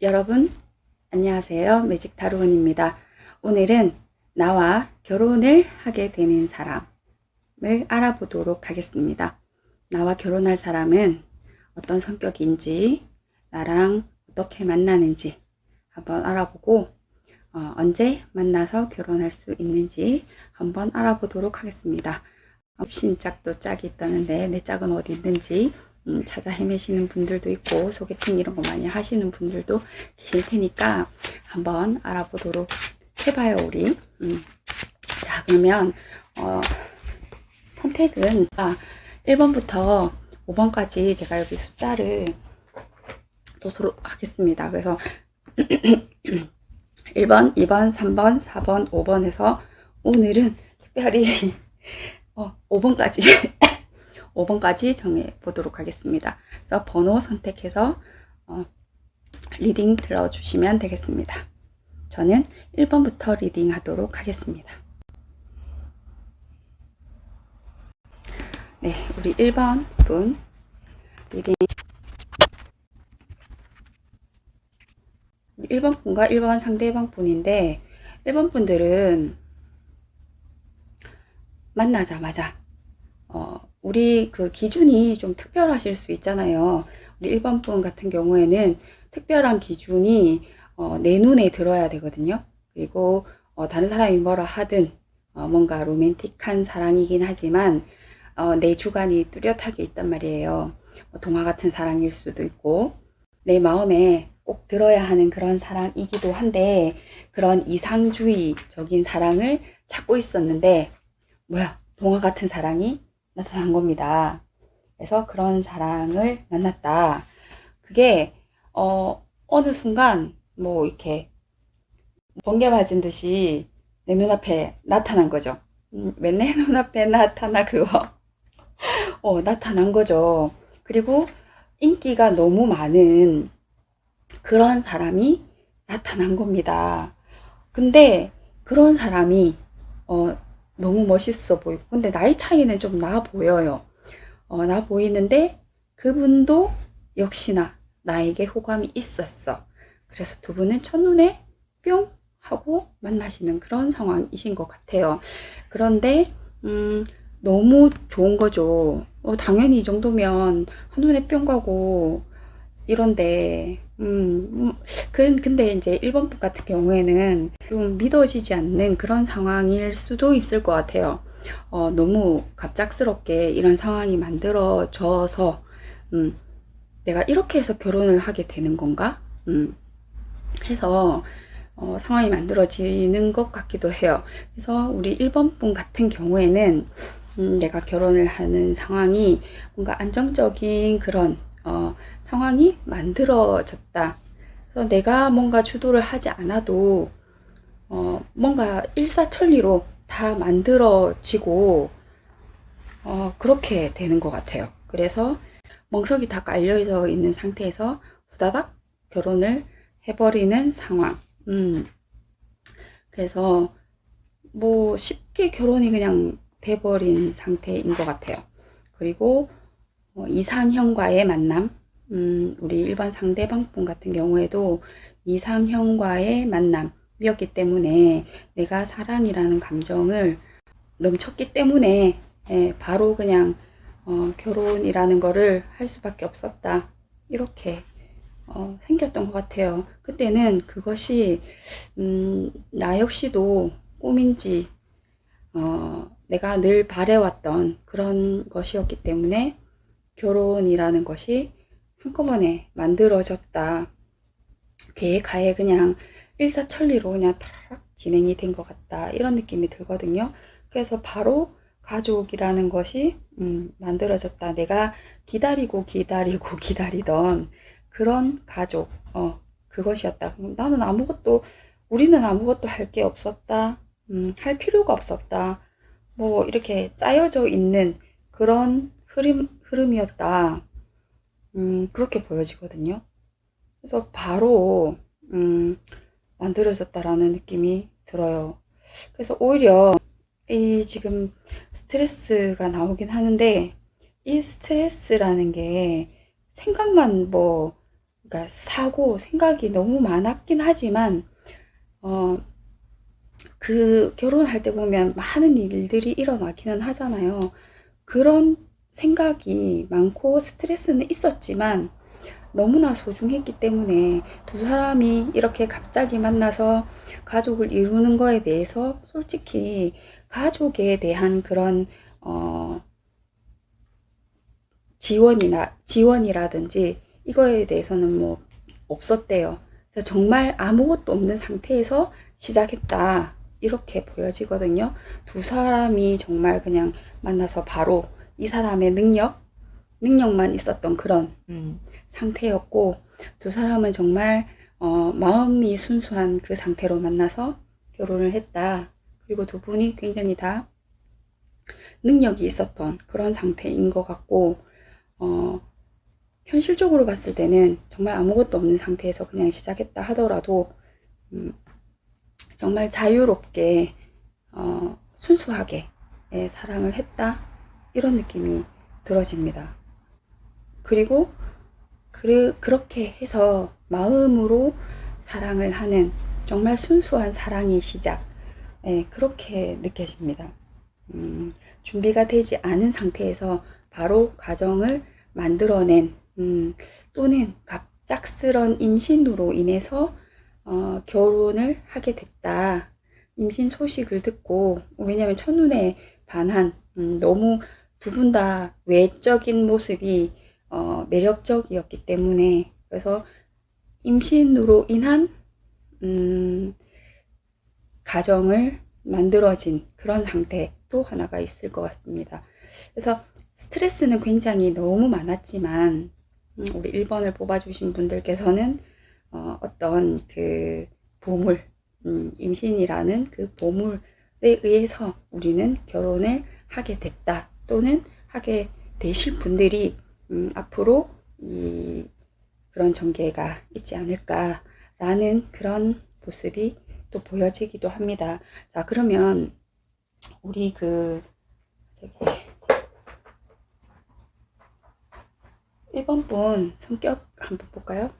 여러분 안녕하세요. 매직 타로운입니다. 오늘은 나와 결혼을 하게 되는 사람을 알아보도록 하겠습니다. 나와 결혼할 사람은 어떤 성격인지, 나랑 어떻게 만나는지 한번 알아보고 언제 만나서 결혼할 수 있는지 한번 알아보도록 하겠습니다. 신짝도 짝이 있다는데 내 짝은 어디 있는지 찾아 헤매시는 분들도 있고 소개팅 이런 거 많이 하시는 분들도 계실 테니까 한번 알아보도록 해봐요 우리. 자, 그러면 선택은 1번부터 5번까지 제가 여기 숫자를 놓도록 하겠습니다. 그래서 1번, 2번, 3번, 4번, 5번에서 오늘은 특별히 5번까지 5번까지 정해 보도록 하겠습니다. 그래서 번호 선택해서 리딩 들어주시면 되겠습니다. 저는 1번부터 리딩 하도록 하겠습니다. 네, 우리 1번 분 리딩 1번 분과 1번 상대방 분인데 1번 분들은 만나자마자 우리 그 기준이 좀 특별하실 수 있잖아요. 우리 1번 분 같은 경우에는 특별한 기준이 내 눈에 들어야 되거든요. 그리고 다른 사람이 뭐라 하든 뭔가 로맨틱한 사랑이긴 하지만 내 주관이 뚜렷하게 있단 말이에요. 동화 같은 사랑일 수도 있고 내 마음에 꼭 들어야 하는 그런 사랑이기도 한데 그런 이상주의적인 사랑을 찾고 있었는데 뭐야, 동화 같은 사랑이 나타난 겁니다. 그래서 그런 사랑을 만났다. 그게 어느 순간 뭐 이렇게 번개 맞은 듯이 내 눈앞에 나타난 거죠. 왜 내 눈앞에 나타나 그거 나타난 거죠. 그리고 인기가 너무 많은 그런 사람이 나타난 겁니다. 근데 그런 사람이 너무 멋있어 보이고 근데 나이 차이는 좀 나 보여요. 나 보이는데 그분도 역시나 나에게 호감이 있었어. 그래서 두 분은 첫눈에 뿅 하고 만나시는 그런 상황이신 것 같아요. 그런데 너무 좋은 거죠. 당연히 이 정도면 한눈에 뿅 가고 이런데 근데 이제 1번 분 같은 경우에는 좀 믿어지지 않는 그런 상황일 수도 있을 것 같아요. 너무 갑작스럽게 이런 상황이 만들어져서 내가 이렇게 해서 결혼을 하게 되는 건가? 해서 상황이 만들어지는 것 같기도 해요. 그래서 우리 1번 분 같은 경우에는 내가 결혼을 하는 상황이 뭔가 안정적인 그런 상황이 만들어졌다. 그래서 내가 뭔가 주도를 하지 않아도 뭔가 일사천리로 다 만들어지고 그렇게 되는 것 같아요. 그래서 멍석이 다 깔려져 있는 상태에서 후다닥 결혼을 해버리는 상황. 그래서 뭐 쉽게 결혼이 그냥 돼버린 상태인 것 같아요. 그리고 이상형과의 만남, 우리 일반 상대방 분 같은 경우에도 이상형과의 만남이었기 때문에 내가 사랑이라는 감정을 넘쳤기 때문에 바로 그냥 결혼이라는 거를 할 수밖에 없었다. 이렇게 생겼던 것 같아요. 그때는 그것이 나 역시도 꿈인지 내가 늘 바래왔던 그런 것이었기 때문에 결혼이라는 것이 한꺼번에 만들어졌다. 계획하에 그냥 일사천리로 그냥 탁 진행이 된 것 같다. 이런 느낌이 들거든요. 그래서 바로 가족이라는 것이 만들어졌다. 내가 기다리고 기다리던 그런 가족, 그것이었다. 우리는 아무것도 할 게 없었다. 할 필요가 없었다. 뭐 이렇게 짜여져 있는 그런 흐름이었다. 그렇게 보여지거든요. 그래서 바로 만들어졌다라는 느낌이 들어요. 그래서 오히려 이 지금 스트레스가 나오긴 하는데 이 스트레스라는 게 생각만 뭐 그러니까 사고 생각이 너무 많았긴 하지만 그 결혼할 때 보면 많은 일들이 일어나기는 하잖아요. 그런 생각이 많고 스트레스는 있었지만 너무나 소중했기 때문에 두 사람이 이렇게 갑자기 만나서 가족을 이루는 거에 대해서 솔직히 가족에 대한 그런 지원이라든지 이거에 대해서는 뭐 없었대요. 그래서 정말 아무것도 없는 상태에서 시작했다. 이렇게 보여지거든요. 두 사람이 정말 그냥 만나서 바로 이 사람의 능력만 있었던 그런 상태였고, 두 사람은 정말 마음이 순수한 그 상태로 만나서 결혼을 했다. 그리고 두 분이 굉장히 다 능력이 있었던 그런 상태인 것 같고, 현실적으로 봤을 때는 정말 아무것도 없는 상태에서 그냥 시작했다 하더라도 정말 자유롭게 순수하게 사랑을 했다, 이런 느낌이 들어집니다. 그리고 그렇게 해서 마음으로 사랑을 하는 정말 순수한 사랑의 시작, 그렇게 느껴집니다. 준비가 되지 않은 상태에서 바로 가정을 만들어낸, 또는 갑작스런 임신으로 인해서 결혼을 하게 됐다. 임신 소식을 듣고, 왜냐면 첫눈에 반한, 너무 두 분 다 외적인 모습이 매력적이었기 때문에, 그래서 임신으로 인한 가정을 만들어진 그런 상태 또 하나가 있을 것 같습니다. 그래서 스트레스는 굉장히 너무 많았지만 우리 1번을 뽑아주신 분들께서는 어떤 그 보물, 임신이라는 그 보물에 의해서 우리는 결혼을 하게 됐다, 또는 하게 되실 분들이 앞으로 그런 전개가 있지 않을까라는 그런 모습이 또 보여지기도 합니다. 자, 그러면 우리 저기 1번 분 성격 한번 볼까요?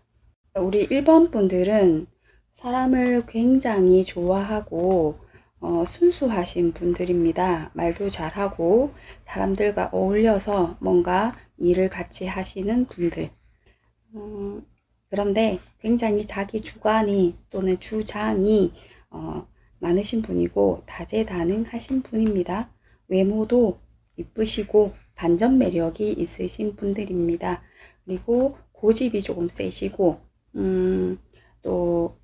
우리 1번 분들은 사람을 굉장히 좋아하고 순수하신 분들입니다. 말도 잘하고 사람들과 어울려서 뭔가 일을 같이 하시는 분들. 그런데 굉장히 자기 주관이 또는 주장이 많으신 분이고 다재다능하신 분입니다. 외모도 이쁘시고 반전 매력이 있으신 분들입니다. 그리고 고집이 조금 세시고 또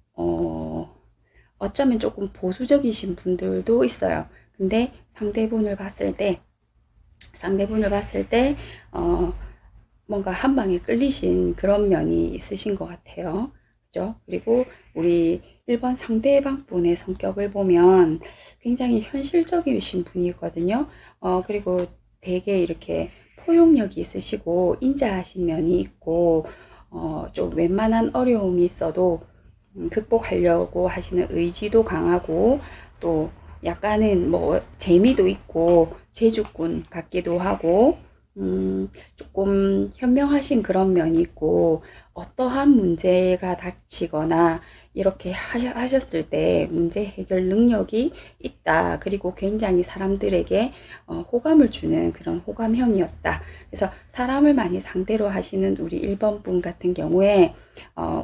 어쩌면 조금 보수적이신 분들도 있어요. 근데 상대분을 봤을 때 뭔가 한 방에 끌리신 그런 면이 있으신 것 같아요. 그죠? 그리고 우리 1번 상대방 분의 성격을 보면 굉장히 현실적이신 분이거든요. 그리고 되게 이렇게 포용력이 있으시고 인자하신 면이 있고, 좀 웬만한 어려움이 있어도 극복하려고 하시는 의지도 강하고, 또 약간은 뭐 재미도 있고 재주꾼 같기도 하고, 조금 현명하신 그런 면이 있고, 어떠한 문제가 닥치거나 이렇게 하셨을 때 문제 해결 능력이 있다. 그리고 굉장히 사람들에게 호감을 주는 그런 호감형이었다. 그래서 사람을 많이 상대로 하시는 우리 1번 분 같은 경우에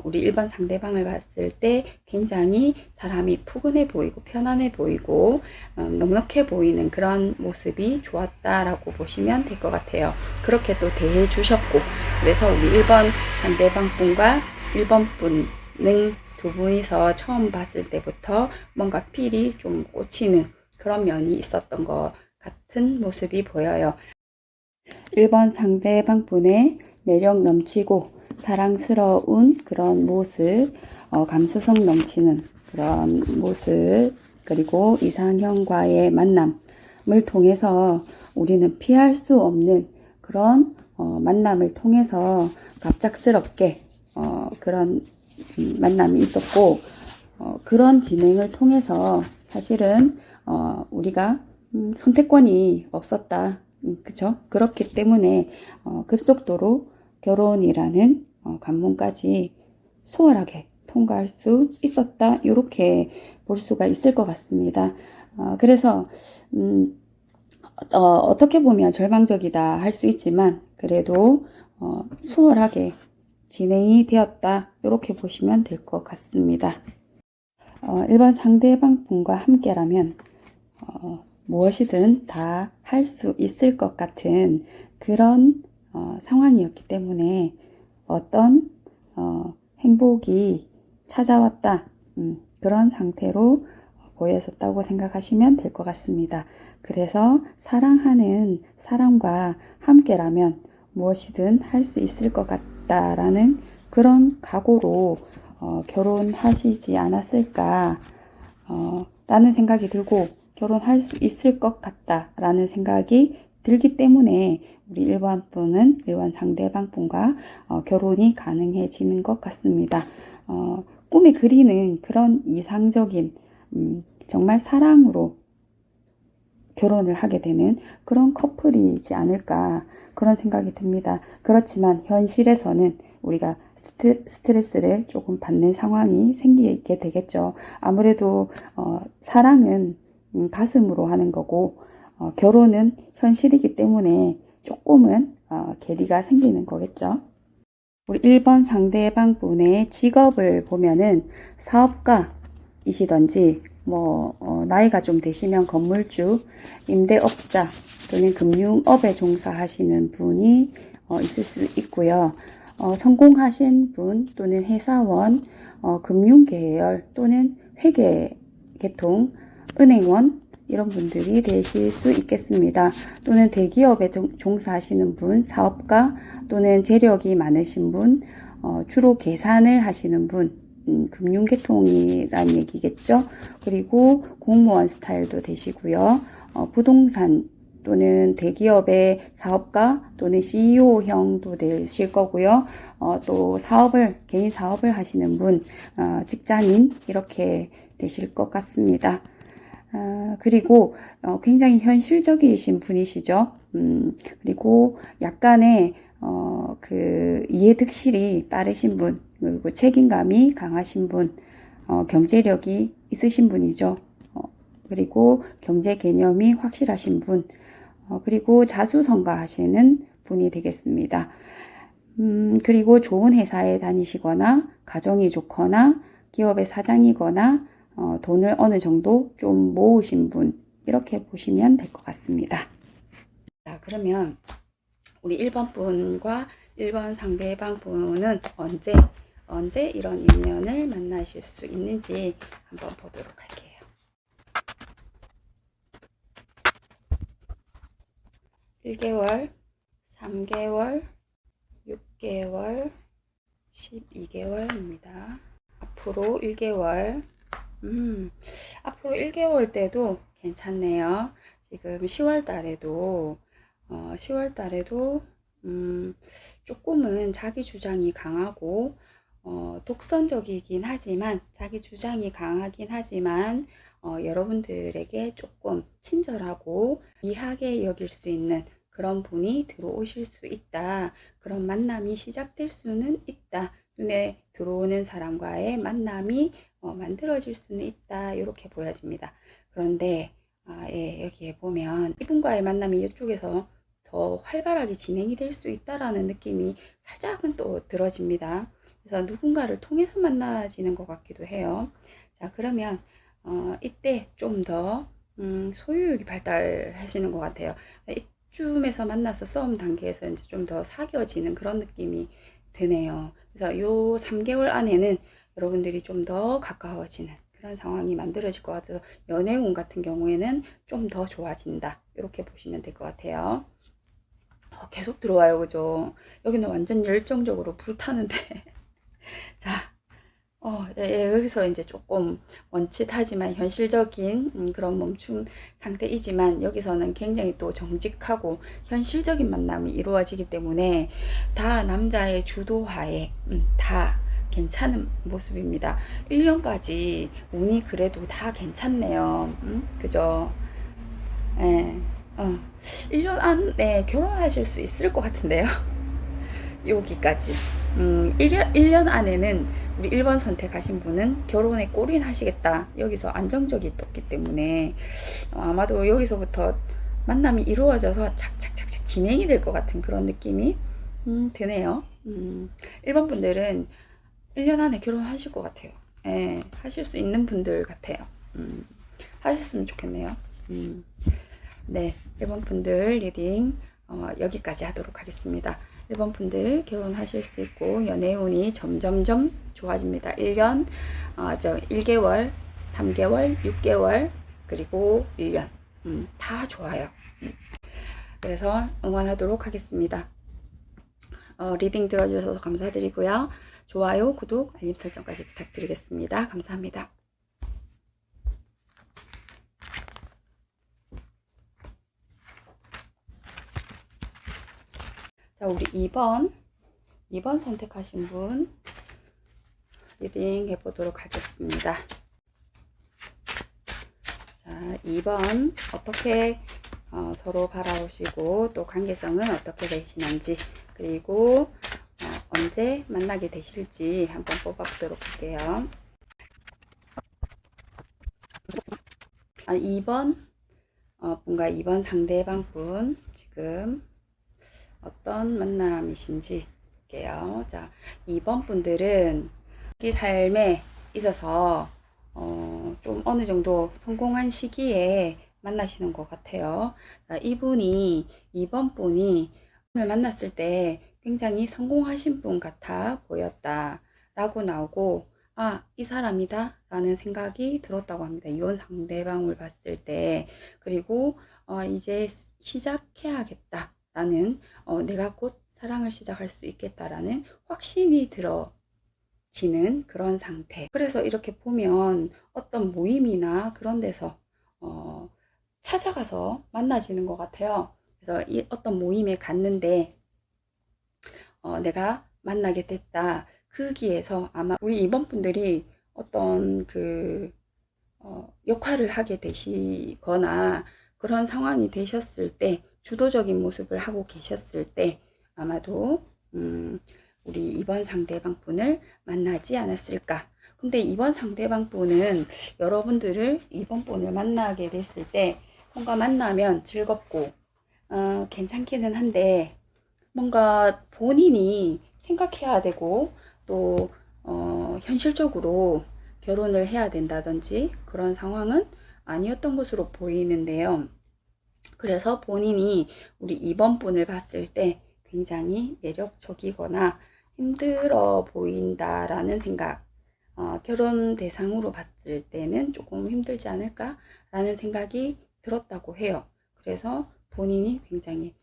우리 1번 상대방을 봤을 때 굉장히 사람이 푸근해 보이고 편안해 보이고 넉넉해 보이는 그런 모습이 좋았다라고 보시면 될 것 같아요. 그렇게 또 대해 주셨고, 그래서 우리 1번 상대방 분과 1번 분은 두 분이서 처음 봤을 때부터 뭔가 필이 좀 꽂히는 그런 면이 있었던 것 같은 모습이 보여요. 1번 상대방 분의 매력 넘치고 사랑스러운 그런 모습, 감수성 넘치는 그런 모습, 그리고 이상형과의 만남을 통해서 우리는 피할 수 없는 그런 만남을 통해서 갑작스럽게 그런 만남이 있었고, 그런 진행을 통해서 사실은 우리가 선택권이 없었다. 그쵸? 그렇기 때문에 급속도로 결혼이라는 관문까지 수월하게 통과할 수 있었다. 이렇게 볼 수가 있을 것 같습니다. 그래서 어떻게 보면 절망적이다 할 수 있지만 그래도 수월하게 진행이 되었다. 이렇게 보시면 될 것 같습니다. 일반 상대방 분과 함께라면 무엇이든 다 할 수 있을 것 같은 그런 상황이었기 때문에 어떤 행복이 찾아왔다. 그런 상태로 보였었다고 생각하시면 될 것 같습니다. 그래서 사랑하는 사람과 함께라면 무엇이든 할 수 있을 것 같다라는 그런 각오로 결혼하시지 않았을까 라는 생각이 들고 결혼할 수 있을 것 같다라는 생각이 들기 때문에 우리 일반 상대방 분과 결혼이 가능해지는 것 같습니다. 꿈에 그리는 그런 이상적인 정말 사랑으로 결혼을 하게 되는 그런 커플이지 않을까 그런 생각이 듭니다. 그렇지만 현실에서는 우리가 스트레스를 조금 받는 상황이 생기게 되겠죠. 아무래도 사랑은 가슴으로 하는 거고 결혼은 현실이기 때문에 조금은 괴리가 생기는 거겠죠. 우리 1번 상대방 분의 직업을 보면은 사업가이시던지 나이가 좀 되시면 건물주, 임대업자 또는 금융업에 종사하시는 분이 있을 수 있고요. 성공하신 분 또는 회사원, 금융계열 또는 회계 계통, 은행원 이런 분들이 되실 수 있겠습니다. 또는 대기업에 종사하시는 분, 사업가 또는 재력이 많으신 분, 주로 계산을 하시는 분, 금융계통이라는 얘기겠죠. 그리고 공무원 스타일도 되시고요. 부동산 또는 대기업의 사업가 또는 CEO형도 되실 거고요. 또 개인 사업을 하시는 분, 직장인 이렇게 되실 것 같습니다. 그리고 굉장히 현실적이신 분이시죠. 그리고 약간의 그 이해득실이 빠르신 분, 그리고 책임감이 강하신 분, 경제력이 있으신 분이죠. 그리고 경제 개념이 확실하신 분, 그리고 자수성가하시는 분이 되겠습니다. 그리고 좋은 회사에 다니시거나 가정이 좋거나 기업의 사장이거나 돈을 어느 정도 좀 모으신 분 이렇게 보시면 될 것 같습니다. 자, 그러면 우리 1번 분과 1번 상대방 분은 언제 이런 인연을 만나실 수 있는지 한번 보도록 할게요. 1개월, 3개월, 6개월, 12개월입니다. 앞으로 1개월, 앞으로 1개월 때도 괜찮네요. 지금 10월 달에도, 조금은 자기 주장이 강하고, 독선적이긴 하지만, 자기 주장이 강하긴 하지만, 여러분들에게 조금 친절하고 이하게 여길 수 있는 그런 분이 들어오실 수 있다. 그런 만남이 시작될 수는 있다. 눈에 들어오는 사람과의 만남이 만들어질 수는 있다. 이렇게 보여집니다. 그런데 여기에 보면 이분과의 만남이 이쪽에서 더 활발하게 진행이 될 수 있다라는 느낌이 살짝은 또 들어집니다. 그래서 누군가를 통해서 만나지는 것 같기도 해요. 자, 그러면 이때 좀 더 소유욕이 발달하시는 것 같아요. 이쯤에서 만나서 싸움 단계에서 이제 좀 더 사귀어지는 그런 느낌이 드네요. 그래서 요 3개월 안에는 여러분들이 좀 더 가까워지는 그런 상황이 만들어질 것 같아서 연애운 같은 경우에는 좀 더 좋아진다. 이렇게 보시면 될 것 같아요. 계속 들어와요. 그죠? 여기는 완전 열정적으로 불타는데. 자, 여기서 이제 조금 원칫하지만 현실적인 그런 멈춤 상태이지만 여기서는 굉장히 또 정직하고 현실적인 만남이 이루어지기 때문에 다 남자의 주도하에 다 괜찮은 모습입니다. 1년까지 운이 그래도 다 괜찮네요. 그죠? 예. 1년 안에 결혼하실 수 있을 것 같은데요. 여기까지. 1년 안에는 우리 1번 선택하신 분은 결혼에 골인하시겠다. 여기서 안정적이 떴기 때문에 아마도 여기서부터 만남이 이루어져서 착착착착 진행이 될 것 같은 그런 느낌이 드네요. 1번 분들은 1년 안에 결혼하실 것 같아요. 예, 하실 수 있는 분들 같아요. 하셨으면 좋겠네요. 네, 1번 분들 리딩 여기까지 하도록 하겠습니다. 1번 분들 결혼하실 수 있고 연애운이 점점점 좋아집니다. 1년, 1개월, 3개월, 6개월, 그리고 1년 다 좋아요. 그래서 응원하도록 하겠습니다. 리딩 들어주셔서 감사드리고요. 좋아요, 구독, 알림 설정까지 부탁드리겠습니다. 감사합니다. 자, 우리 2번 선택하신 분 리딩 해보도록 하겠습니다. 자, 2번 어떻게 서로 바라보시고 또 관계성은 어떻게 되시는지, 그리고 언제 만나게 되실지 한번 뽑아보도록 할게요. 2번 뭔가 2번 상대방 분 지금 어떤 만남이신지 볼게요. 자, 2번 분들은 이 삶에 있어서 좀 어느 정도 성공한 시기에 만나시는 것 같아요. 자, 2번 분이 오늘 만났을 때 굉장히 성공하신 분 같아 보였다 라고 나오고, 이 사람이다 라는 생각이 들었다고 합니다. 이혼 상대방을 봤을 때. 그리고 이제 시작해야겠다 라는 내가 곧 사랑을 시작할 수 있겠다라는 확신이 들어지는 그런 상태. 그래서 이렇게 보면 어떤 모임이나 그런 데서 찾아가서 만나지는 것 같아요. 그래서 이 어떤 모임에 갔는데 내가 만나게 됐다. 그 기에서 아마 우리 2번 분들이 어떤 역할을 하게 되시거나 그런 상황이 되셨을 때, 주도적인 모습을 하고 계셨을 때 아마도 우리 2번 상대방 분을 만나지 않았을까. 근데 2번 상대방 분은 여러분들을 2번 분을 만나게 됐을 때 뭔가 만나면 즐겁고 괜찮기는 한데, 뭔가 본인이 생각해야 되고 또 현실적으로 결혼을 해야 된다든지 그런 상황은 아니었던 것으로 보이는데요. 그래서 본인이 우리 2번 분을 봤을 때 굉장히 매력적이거나 힘들어 보인다라는 생각, 결혼 대상으로 봤을 때는 조금 힘들지 않을까 라는 생각이 들었다고 해요. 그래서 본인이 굉장히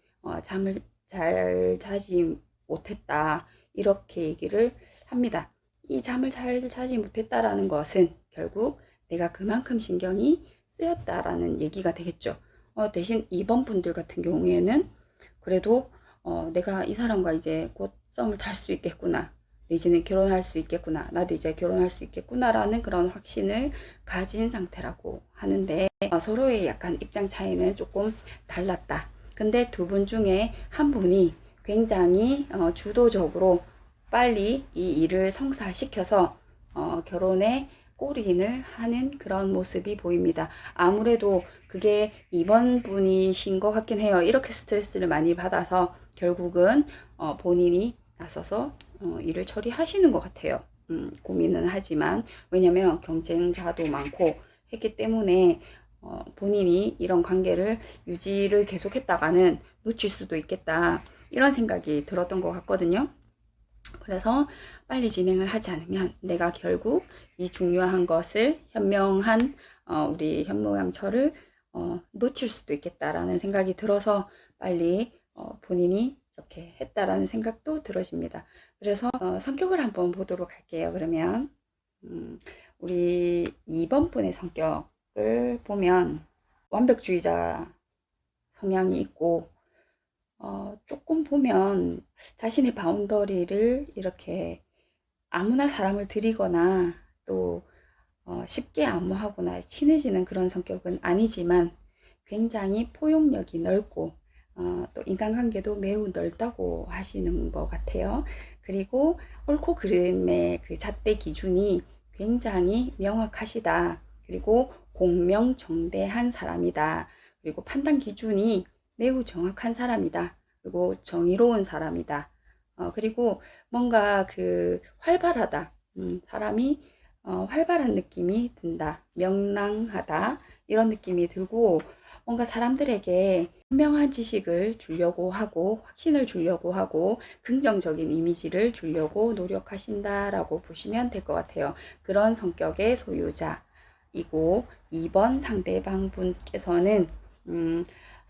잠을 잘 자지 못했다 이렇게 얘기를 합니다. 이 잠을 잘 자지 못했다라는 것은 결국 내가 그만큼 신경이 쓰였다라는 얘기가 되겠죠. 대신 2번 분들 같은 경우에는 그래도 내가 이 사람과 이제 곧 썸을 탈 수 있겠구나, 이제는 결혼할 수 있겠구나, 나도 이제 결혼할 수 있겠구나 라는 그런 확신을 가진 상태라고 하는데, 서로의 약간 입장 차이는 조금 달랐다. 근데 두 분 중에 한 분이 굉장히 주도적으로 빨리 이 일을 성사시켜서 결혼에 골인을 하는 그런 모습이 보입니다. 아무래도 그게 2번 분이신 것 같긴 해요. 이렇게 스트레스를 많이 받아서 결국은 본인이 나서서 일을 처리하시는 것 같아요. 고민은 하지만, 왜냐면 경쟁자도 많고 했기 때문에 본인이 이런 관계를 유지를 계속했다가는 놓칠 수도 있겠다 이런 생각이 들었던 것 같거든요. 그래서 빨리 진행을 하지 않으면 내가 결국 이 중요한 것을 현명한 우리 현모양처를 놓칠 수도 있겠다라는 생각이 들어서 빨리 본인이 이렇게 했다라는 생각도 들어집니다. 그래서 성격을 한번 보도록 할게요. 그러면 우리 2번 분의 성격을 보면 완벽주의자 성향이 있고, 조금 보면 자신의 바운더리를 이렇게 아무나 사람을 들이거나 또 쉽게 안무하거나 친해지는 그런 성격은 아니지만 굉장히 포용력이 넓고 또 인간관계도 매우 넓다고 하시는 것 같아요. 그리고 옳고 그름의 그 잣대 기준이 굉장히 명확하시다. 그리고 공명정대한 사람이다. 그리고 판단 기준이 매우 정확한 사람이다. 그리고 정의로운 사람이다. 그리고 뭔가 그 활발하다. 사람이 활발한 느낌이 든다. 명랑하다. 이런 느낌이 들고 뭔가 사람들에게 현명한 지식을 주려고 하고 확신을 주려고 하고 긍정적인 이미지를 주려고 노력하신다라고 보시면 될 것 같아요. 그런 성격의 소유자이고 2번 상대방 분께서는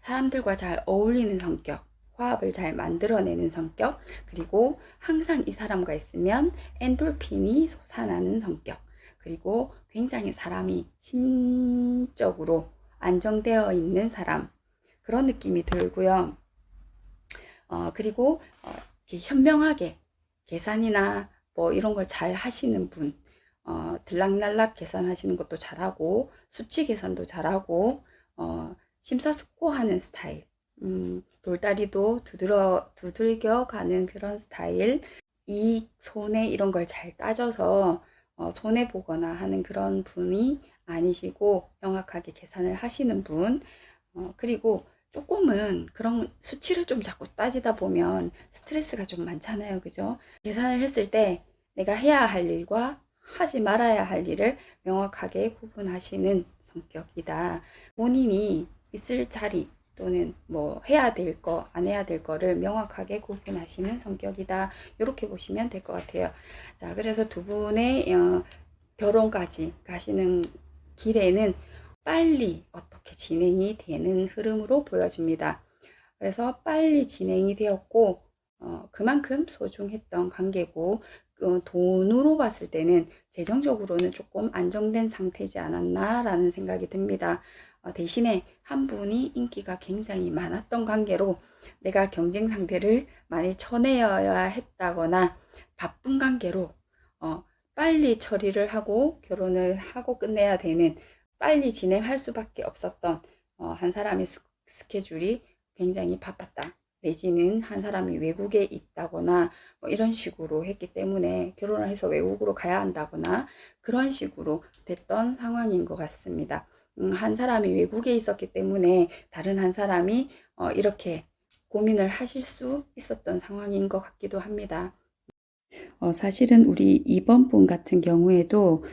사람들과 잘 어울리는 성격, 화합을 잘 만들어내는 성격, 그리고 항상 이 사람과 있으면 엔돌핀이 솟아나는 성격, 그리고 굉장히 사람이 심적으로 안정되어 있는 사람, 그런 느낌이 들고요. 그리고 이렇게 현명하게 계산이나 뭐 이런 걸 잘 하시는 분, 들락날락 계산하시는 것도 잘하고 수치 계산도 잘하고 심사숙고하는 스타일, 돌다리도 두들겨 가는 그런 스타일, 이 손해 이런 걸 잘 따져서 손해 보거나 하는 그런 분이 아니시고 명확하게 계산을 하시는 분, 그리고 조금은 그런 수치를 좀 자꾸 따지다 보면 스트레스가 좀 많잖아요. 그죠? 계산을 했을 때 내가 해야 할 일과 하지 말아야 할 일을 명확하게 구분하시는 성격이다. 본인이 있을 자리 또는 뭐 해야 될 거, 안 해야 될 거를 명확하게 구분하시는 성격이다. 이렇게 보시면 될 것 같아요. 자, 그래서 두 분의 결혼까지 가시는 길에는 빨리 어떻게 진행이 되는 흐름으로 보여집니다. 그래서 빨리 진행이 되었고 그만큼 소중했던 관계고 돈으로 봤을 때는 재정적으로는 조금 안정된 상태지 않았나 라는 생각이 듭니다. 대신에 한 분이 인기가 굉장히 많았던 관계로 내가 경쟁 상대를 많이 쳐내어야 했다거나 바쁜 관계로 빨리 처리를 하고 결혼을 하고 끝내야 되는, 빨리 진행할 수밖에 없었던 한 사람의 스케줄이 굉장히 바빴다. 내지는 한 사람이 외국에 있다거나 뭐 이런 식으로 했기 때문에 결혼을 해서 외국으로 가야 한다거나 그런 식으로 됐던 상황인 것 같습니다. 한 사람이 외국에 있었기 때문에 다른 한 사람이 이렇게 고민을 하실 수 있었던 상황인 것 같기도 합니다. 사실은 우리 2번 분 같은 경우에도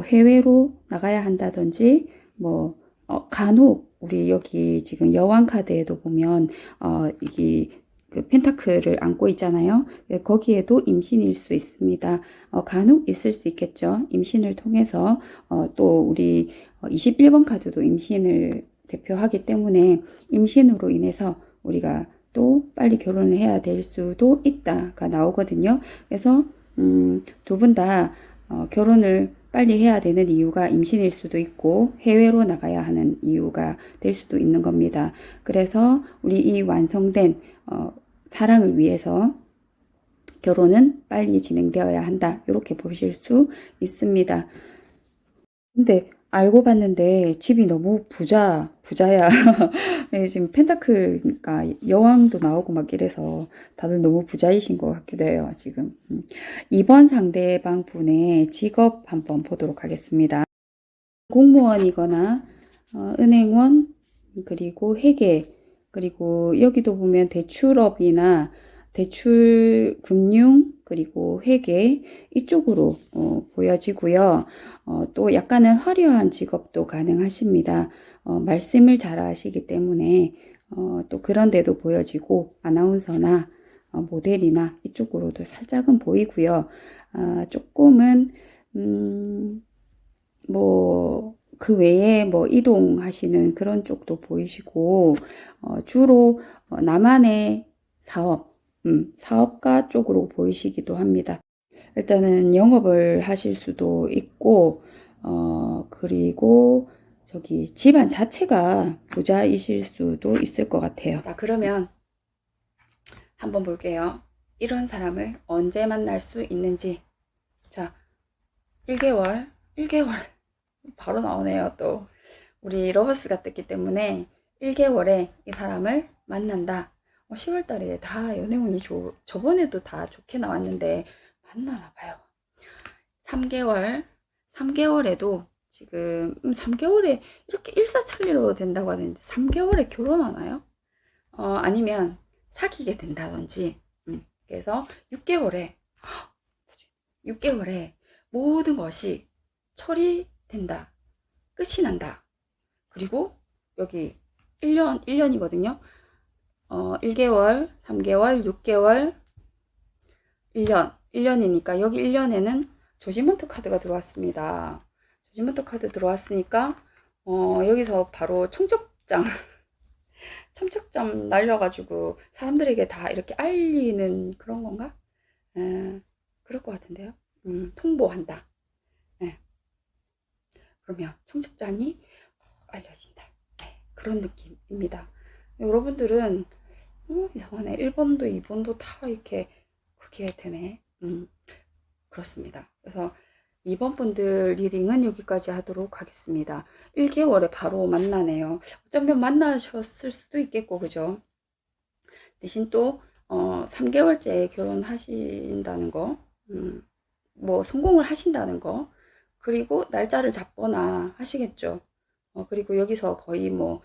해외로 나가야 한다든지 뭐 간혹 우리 여기 지금 여왕 카드에도 보면 이게 그 펜타클을 안고 있잖아요. 거기에도 임신일 수 있습니다. 간혹 있을 수 있겠죠. 임신을 통해서 또 우리 21번 카드도 임신을 대표하기 때문에 임신으로 인해서 우리가 또 빨리 결혼을 해야 될 수도 있다가 나오거든요. 그래서 두 분 다 결혼을 빨리 해야 되는 이유가 임신일 수도 있고 해외로 나가야 하는 이유가 될 수도 있는 겁니다. 그래서 우리 이 완성된 사랑을 위해서 결혼은 빨리 진행되어야 한다. 이렇게 보실 수 있습니다. 근데 알고 봤는데 집이 너무 부자야. 지금 펜타클니까 여왕도 나오고 막 이래서 다들 너무 부자이신 것 같기도 해요, 지금. 2번 상대방 분의 직업 한번 보도록 하겠습니다. 공무원이거나 은행원, 그리고 회계, 그리고 여기도 보면 대출업이나 대출 금융, 그리고 회계 이쪽으로 보여지고요. 또 약간은 화려한 직업도 가능하십니다. 말씀을 잘 하시기 때문에 또 그런 데도 보여지고 아나운서나 모델이나 이쪽으로도 살짝은 보이고요. 조금은 뭐 그 외에 뭐 이동하시는 그런 쪽도 보이시고 주로 나만의 사업, 사업가 쪽으로 보이시기도 합니다. 일단은 영업을 하실 수도 있고 그리고 저기 집안 자체가 부자이실 수도 있을 것 같아요. 자, 그러면 한번 볼게요. 이런 사람을 언제 만날 수 있는지. 자, 1개월 바로 나오네요. 또 우리 러버스가 떴기 때문에 1개월에 이 사람을 만난다. 10월 달에 다 연애운이 저번에도 다 좋게 나왔는데 만나나 봐요. 3개월에도 지금 3개월에 이렇게 일사천리로 된다고 하는데 3개월에 결혼하나요? 아니면 사귀게 된다든지. 그래서 6개월에 모든 것이 처리된다. 끝이 난다. 그리고 여기 1년이거든요. 1개월, 3개월, 6개월, 1년이니까 여기 1년에는 조지먼트 카드가 들어왔습니다. 조지먼트 카드 들어왔으니까 여기서 바로 청첩장 청첩장 날려가지고 사람들에게 다 이렇게 알리는 그런 건가? 그럴 것 같은데요. 통보한다. 그러면 청첩장이 알려진다. 그런 느낌입니다. 여러분들은 이상하네. 1번도 2번도 다 이렇게 그게 되네. 그렇습니다. 그래서 2번 분들 리딩은 여기까지 하도록 하겠습니다. 1개월에 바로 만나네요. 어쩌면 만나셨을 수도 있겠고, 그죠? 대신 또 3개월째 결혼하신다는 거, 뭐 성공을 하신다는 거, 그리고 날짜를 잡거나 하시겠죠. 그리고 여기서 거의 뭐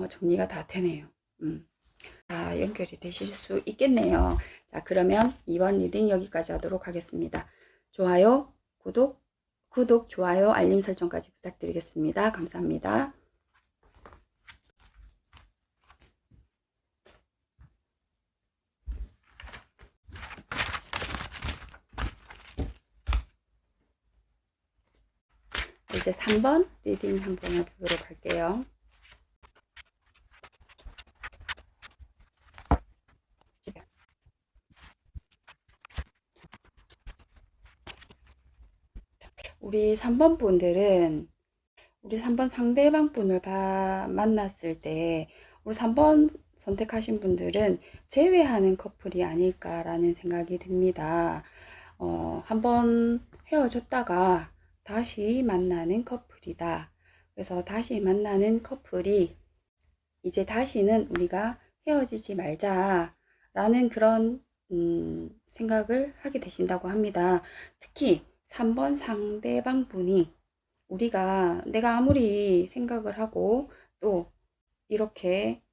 정리가 다 되네요. 다 연결이 되실 수 있겠네요. 자, 그러면 2번 리딩 여기까지 하도록 하겠습니다. 좋아요, 구독, 좋아요, 알림 설정까지 부탁드리겠습니다. 감사합니다. 이제 3번 리딩 한번 해보도록 할게요. 우리 3번 분들은 우리 3번 상대방 분을 만났을 때 우리 3번 선택하신 분들은 제외하는 커플이 아닐까라는 생각이 듭니다. 한번 헤어졌다가 다시 만나는 커플이다. 그래서 다시 만나는 커플이 이제 다시는 우리가 헤어지지 말자라는 그런 생각을 하게 되신다고 합니다. 특히 3번 상대방 분이 내가 아무리 생각을 하고 또 이렇게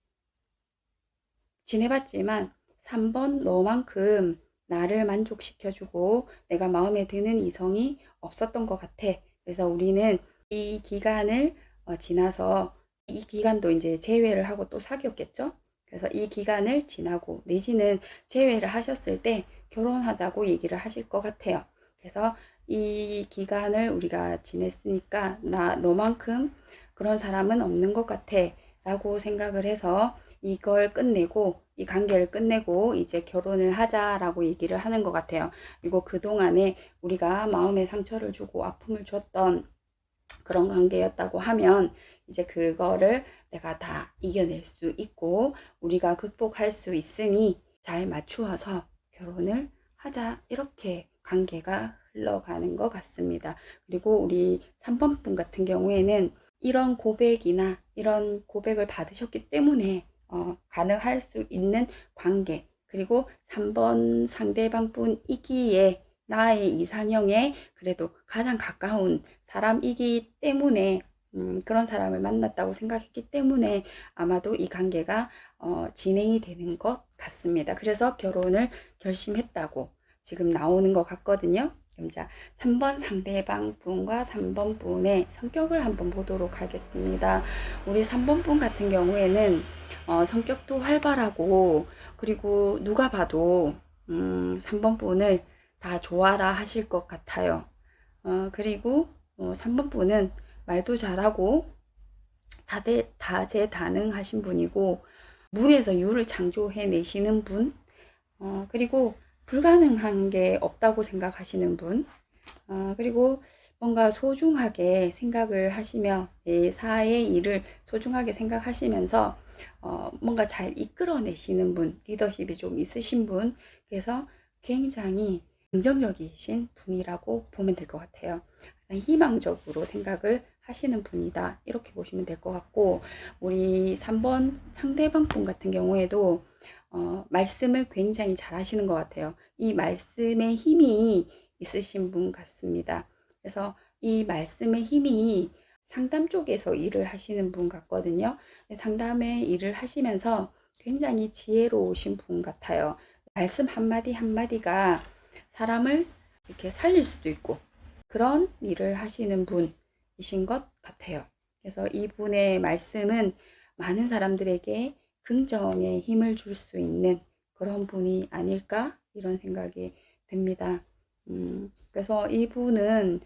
지내봤지만 3번 너만큼 나를 만족시켜주고 내가 마음에 드는 이성이 없었던 것 같아. 그래서 우리는 이 기간을 지나서 이 기간도 이제 재회를 하고 또 사귀었겠죠? 그래서 이 기간을 지나고 내지는 재회를 하셨을 때 결혼하자고 얘기를 하실 것 같아요. 그래서 이 기간을 우리가 지냈으니까 너만큼 그런 사람은 없는 것 같아 라고 생각을 해서 이걸 끝내고 이 관계를 끝내고 이제 결혼을 하자라고 얘기를 하는 것 같아요. 그리고 그동안에 우리가 마음에 상처를 주고 아픔을 줬던 그런 관계였다고 하면 이제 그거를 내가 다 이겨낼 수 있고 우리가 극복할 수 있으니 잘 맞추어서 결혼을 하자, 이렇게 관계가 흘러가는 것 같습니다. 그리고 우리 3번 분 같은 경우에는 이런 고백이나 이런 고백을 받으셨기 때문에 가능할 수 있는 관계, 그리고 3번 상대방 분이기에 나의 이상형에 그래도 가장 가까운 사람이기 때문에 그런 사람을 만났다고 생각했기 때문에 아마도 이 관계가 진행이 되는 것 같습니다. 그래서 결혼을 결심했다고 지금 나오는 것 같거든요. 그럼 자, 3번 상대방 분과 3번 분의 성격을 한번 보도록 하겠습니다. 우리 3번 분 같은 경우에는 성격도 활발하고 그리고 누가 봐도 3번 분을 다 좋아라 하실 것 같아요. 그리고 3번 분은 말도 잘하고 다재다능하신 분이고 물에서 유를 창조해 내시는 분, 그리고 불가능한 게 없다고 생각하시는 분, 그리고 뭔가 소중하게 생각을 하시며 사의 일을 소중하게 생각하시면서 뭔가 잘 이끌어내시는 분, 리더십이 좀 있으신 분, 그래서 굉장히 긍정적이신 분이라고 보면 될 것 같아요. 희망적으로 생각을 하시는 분이다, 이렇게 보시면 될 것 같고, 우리 3번 상대방 분 같은 경우에도 말씀을 굉장히 잘 하시는 것 같아요. 이 말씀의 힘이 있으신 분 같습니다. 그래서 이 말씀의 힘이 상담 쪽에서 일을 하시는 분 같거든요. 상담의 일을 하시면서 굉장히 지혜로우신 분 같아요. 말씀 한마디 한마디가 사람을 이렇게 살릴 수도 있고 그런 일을 하시는 분이신 것 같아요. 그래서 이분의 말씀은 많은 사람들에게 긍정의 힘을 줄 수 있는 그런 분이 아닐까 이런 생각이 듭니다. 그래서 이분은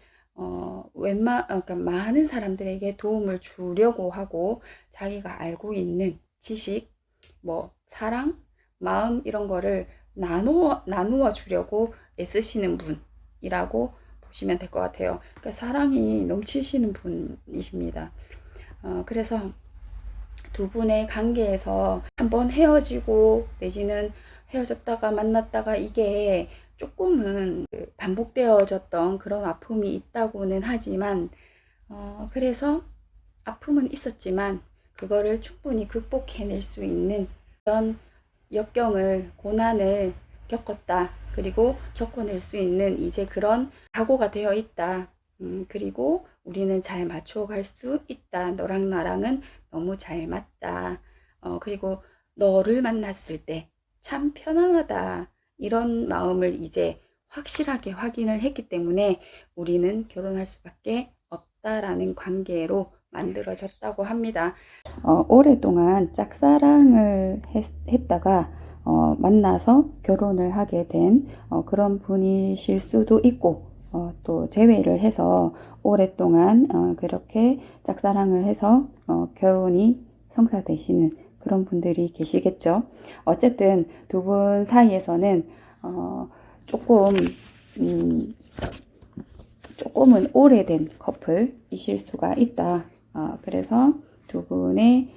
그러니까 많은 사람들에게 도움을 주려고 하고 자기가 알고 있는 지식, 뭐 사랑, 마음 이런 거를 나누어 주려고 애쓰시는 분이라고 보시면 될 것 같아요. 그러니까 사랑이 넘치시는 분이십니다. 그래서 두 분의 관계에서 한번 헤어지고 내지는 헤어졌다가 만났다가 이게 조금은 반복되어졌던 그런 아픔이 있다고는 하지만 그래서 아픔은 있었지만 그거를 충분히 극복해낼 수 있는 그런 역경을 고난을 겪었다. 그리고 겪어낼 수 있는 이제 그런 각오가 되어 있다. 그리고 우리는 잘 맞춰갈 수 있다. 너랑 나랑은 너무 잘 맞다. 그리고 너를 만났을 때 참 편안하다. 이런 마음을 이제 확실하게 확인을 했기 때문에 우리는 결혼할 수밖에 없다라는 관계로 만들어졌다고 합니다. 오랫동안 짝사랑을 했다가 만나서 결혼을 하게 된 그런 분이실 수도 있고 또 재회를 해서 오랫동안 그렇게 짝사랑을 해서 결혼이 성사되시는 그런 분들이 계시겠죠. 어쨌든 두 분 사이에서는 조금 조금은 오래된 커플이실 수가 있다. 그래서 두 분의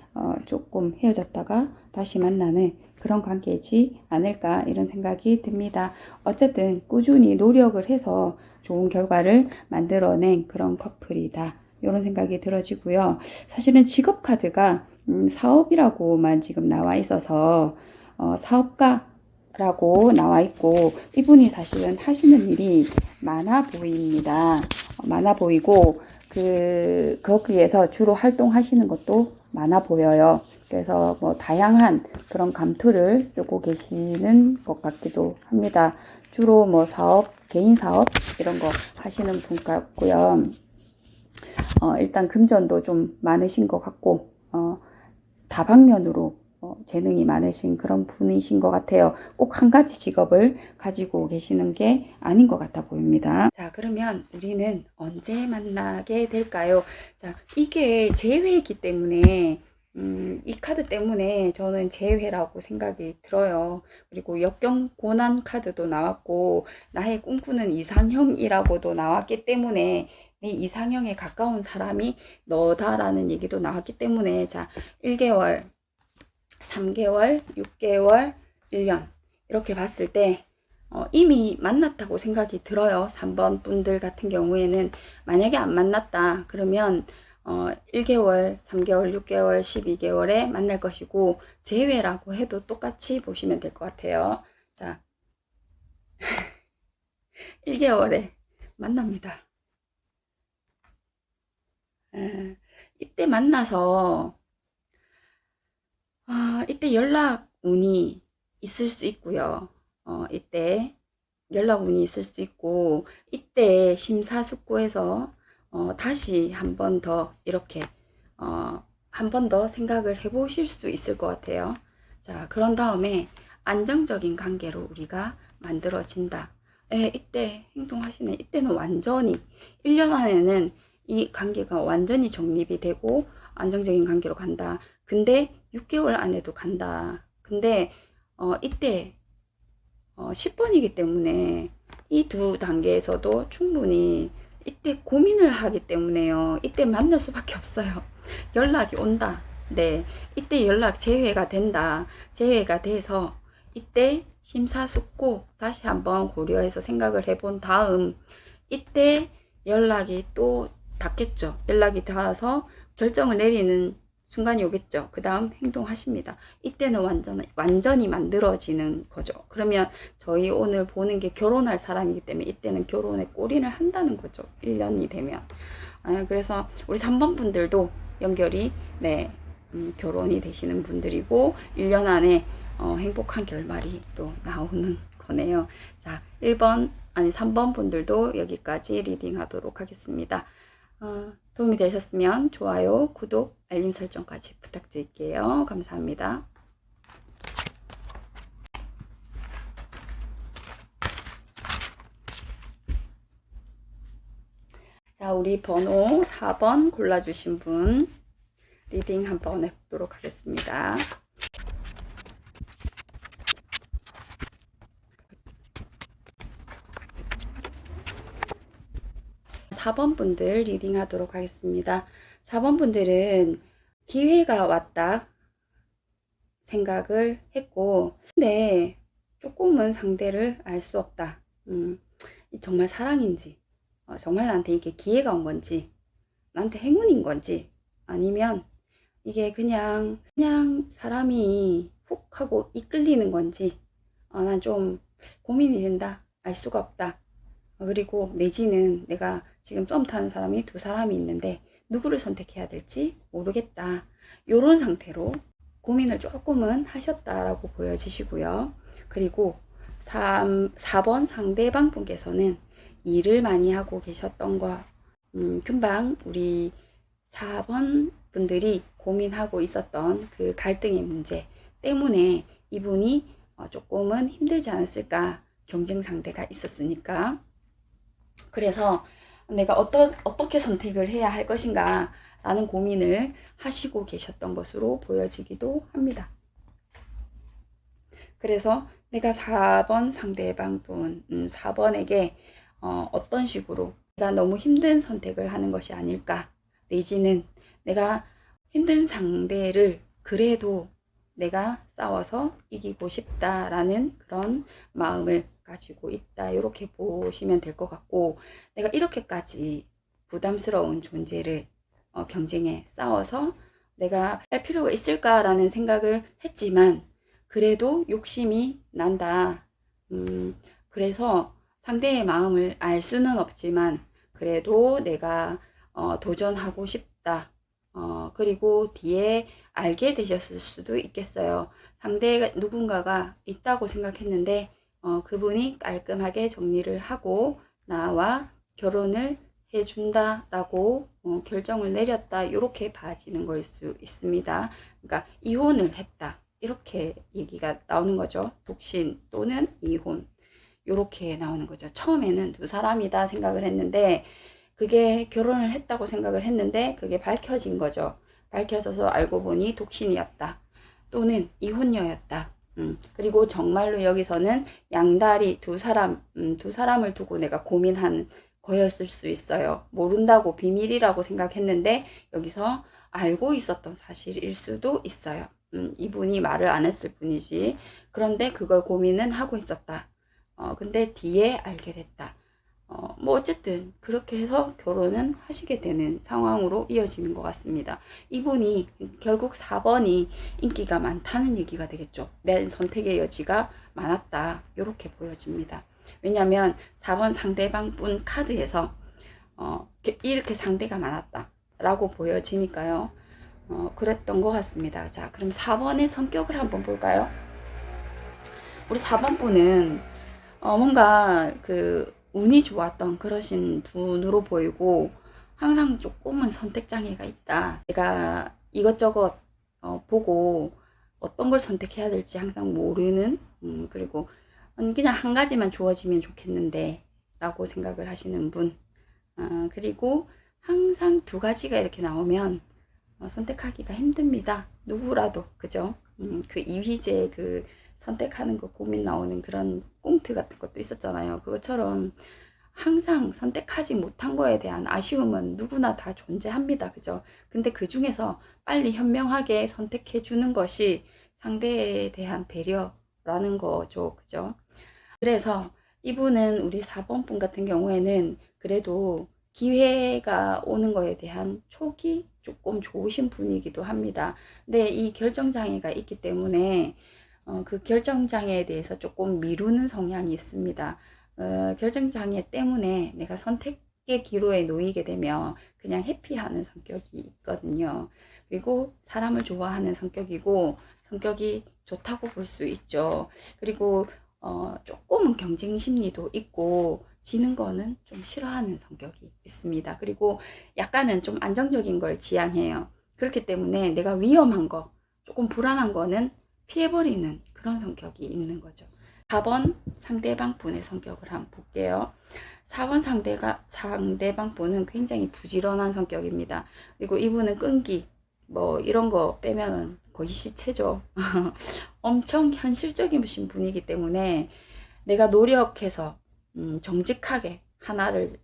조금 헤어졌다가 다시 만나는 그런 관계이지 않을까 이런 생각이 듭니다. 어쨌든 꾸준히 노력을 해서 좋은 결과를 만들어낸 그런 커플이다. 이런 생각이 들어지고요. 사실은 직업 카드가 사업이라고만 지금 나와 있어서 사업가라고 나와 있고 이분이 사실은 하시는 일이 많아 보입니다. 많아 보이고 거기에서 주로 활동하시는 것도 많아 보여요. 그래서 뭐 다양한 그런 감투를 쓰고 계시는 것 같기도 합니다. 주로 뭐 사업, 개인 사업 이런 거 하시는 분 같고요. 일단 금전도 좀 많으신 것 같고 다방면으로 재능이 많으신 그런 분이신 것 같아요. 꼭 한 가지 직업을 가지고 계시는 게 아닌 것 같아 보입니다. 자, 그러면 우리는 언제 만나게 될까요? 자, 이게 재회이기 때문에 이 카드 때문에 저는 재회라고 생각이 들어요. 그리고 역경 고난 카드도 나왔고 나의 꿈꾸는 이상형이라고도 나왔기 때문에 내 이상형에 가까운 사람이 너다라는 얘기도 나왔기 때문에 자, 1개월 3개월, 6개월, 1년 이렇게 봤을 때 이미 만났다고 생각이 들어요. 3번 분들 같은 경우에는 만약에 안 만났다 그러면 1개월, 3개월, 6개월, 12개월에 만날 것이고 재회라고 해도 똑같이 보시면 될 것 같아요. 자, 1개월에 만납니다. 이때 만나서 이때 연락 운이 있을 수 있고요. 이때 연락 운이 있을 수 있고 이때 심사숙고해서 다시 한 번 더 이렇게 한 번 더 생각을 해보실 수 있을 것 같아요. 자, 그런 다음에 안정적인 관계로 우리가 만들어진다. 이때 행동하시네. 이때는 완전히 1년 안에는 이 관계가 완전히 정립이 되고 안정적인 관계로 간다. 근데 6개월 안에도 간다. 근데 이때 10번이기 때문에 이 두 단계에서도 충분히 이때 고민을 하기 때문에요. 이때 만날 수밖에 없어요. 연락이 온다. 네. 이때 연락 재회가 된다. 재회가 돼서 이때 심사숙고 다시 한번 고려해서 생각을 해본 다음 이때 연락이 또 닿겠죠. 연락이 닿아서 결정을 내리는 순간이 오겠죠. 그 다음 행동하십니다. 이때는 완전히 만들어지는 거죠. 그러면 저희 오늘 보는 게 결혼할 사람이기 때문에 이때는 결혼에 골인을 한다는 거죠. 1년이 되면. 그래서 우리 3번 분들도 연결이 네, 결혼이 되시는 분들이고 1년 안에 행복한 결말이 또 나오는 거네요. 자, 3번 분들도 여기까지 리딩 하도록 하겠습니다. 도움이 되셨으면 좋아요, 구독, 알림 설정까지 부탁드릴게요. 감사합니다. 자, 우리 번호 4번 골라주신 분 리딩 한번 해보도록 하겠습니다. 4번 분들 리딩 하도록 하겠습니다. 4번 분들은 기회가 왔다 생각을 했고, 근데 조금은 상대를 알 수 없다. 정말 사랑인지, 정말 나한테 이게 기회가 온 건지, 나한테 행운인 건지, 아니면 이게 그냥 사람이 훅 하고 이끌리는 건지, 난 좀 고민이 된다. 알 수가 없다. 그리고 내지는 내가 지금 썸 타는 사람이 2사람이 있는데 누구를 선택해야 될지 모르겠다. 이런 상태로 고민을 조금은 하셨다라고 보여지시고요. 그리고 4번 상대방 분께서는 일을 많이 하고 계셨던 거, 금방 우리 4번 분들이 고민하고 있었던 그 갈등의 문제 때문에 이분이 조금은 힘들지 않았을까. 경쟁 상대가 있었으니까. 그래서 내가 어떻게 선택을 해야 할 것인가 라는 고민을 하시고 계셨던 것으로 보여지기도 합니다. 그래서 내가 4번 상대방 분, 4번에게 어떤 식으로 내가 너무 힘든 선택을 하는 것이 아닐까, 내지는 내가 힘든 상대를 그래도 내가 싸워서 이기고 싶다라는 그런 마음을 가지고 있다. 이렇게 보시면 될 것 같고, 내가 이렇게까지 부담스러운 존재를 경쟁에 싸워서 내가 할 필요가 있을까라는 생각을 했지만 그래도 욕심이 난다. 그래서 상대의 마음을 알 수는 없지만 그래도 내가 도전하고 싶다. 그리고 뒤에 알게 되셨을 수도 있겠어요. 상대가 누군가가 있다고 생각했는데 그분이 깔끔하게 정리를 하고 나와 결혼을 해준다라고 결정을 내렸다. 이렇게 봐지는 걸 수 있습니다. 그러니까 이혼을 했다. 이렇게 얘기가 나오는 거죠. 독신 또는 이혼. 이렇게 나오는 거죠. 처음에는 2사람이다 생각을 했는데 그게 결혼을 했다고 생각을 했는데 그게 밝혀진 거죠. 밝혀져서 알고 보니 독신이었다. 또는 이혼녀였다. 그리고 정말로 여기서는 양다리 2사람을 두고 내가 고민한 거였을 수 있어요. 모른다고 비밀이라고 생각했는데 여기서 알고 있었던 사실일 수도 있어요. 이분이 말을 안 했을 뿐이지. 그런데 그걸 고민은 하고 있었다. 근데 뒤에 알게 됐다. 뭐 어쨌든 그렇게 해서 결혼은 하시게 되는 상황으로 이어지는 것 같습니다. 이분이 결국 4번이 인기가 많다는 얘기가 되겠죠. 내 선택의 여지가 많았다. 이렇게 보여집니다. 왜냐하면 4번 상대방 분 카드에서 이렇게 상대가 많았다 라고 보여지니까요. 그랬던 것 같습니다. 자, 그럼 4번의 성격을 한번 볼까요? 우리 4번 분은 뭔가 운이 좋았던 그러신 분으로 보이고 항상 조금은 선택 장애가 있다. 내가 이것저것 보고 어떤 걸 선택해야 될지 항상 모르는, 그리고 그냥 한 가지만 주어지면 좋겠는데 라고 생각을 하시는 분. 그리고 항상 2가지가 이렇게 나오면 선택하기가 힘듭니다. 누구라도. 그죠? 그 이휘재 선택하는 거 고민 나오는 그런 꽁트 같은 것도 있었잖아요. 그것처럼 항상 선택하지 못한 거에 대한 아쉬움은 누구나 다 존재합니다. 그죠? 근데 그 중에서 빨리 현명하게 선택해 주는 것이 상대에 대한 배려라는 거죠. 그죠? 그래서 이분은 우리 4번 분 같은 경우에는 그래도 기회가 오는 거에 대한 촉이 조금 좋으신 분이기도 합니다. 근데 이 결정장애가 있기 때문에 그 결정장애에 대해서 조금 미루는 성향이 있습니다. 결정장애 때문에 내가 선택의 기로에 놓이게 되면 그냥 회피하는 성격이 있거든요. 그리고 사람을 좋아하는 성격이고 성격이 좋다고 볼 수 있죠. 그리고 조금은 경쟁 심리도 있고 지는 거는 좀 싫어하는 성격이 있습니다. 그리고 약간은 좀 안정적인 걸 지향해요. 그렇기 때문에 내가 위험한 거, 조금 불안한 거는 피해버리는 그런 성격이 있는 거죠. 4번 상대방 분의 성격을 한번 볼게요. 4번 상대방 분은 굉장히 부지런한 성격입니다. 그리고 이분은 끈기, 뭐 이런 거 빼면은 거의 시체죠. 엄청 현실적이신 분이기 때문에 내가 노력해서 정직하게 하나를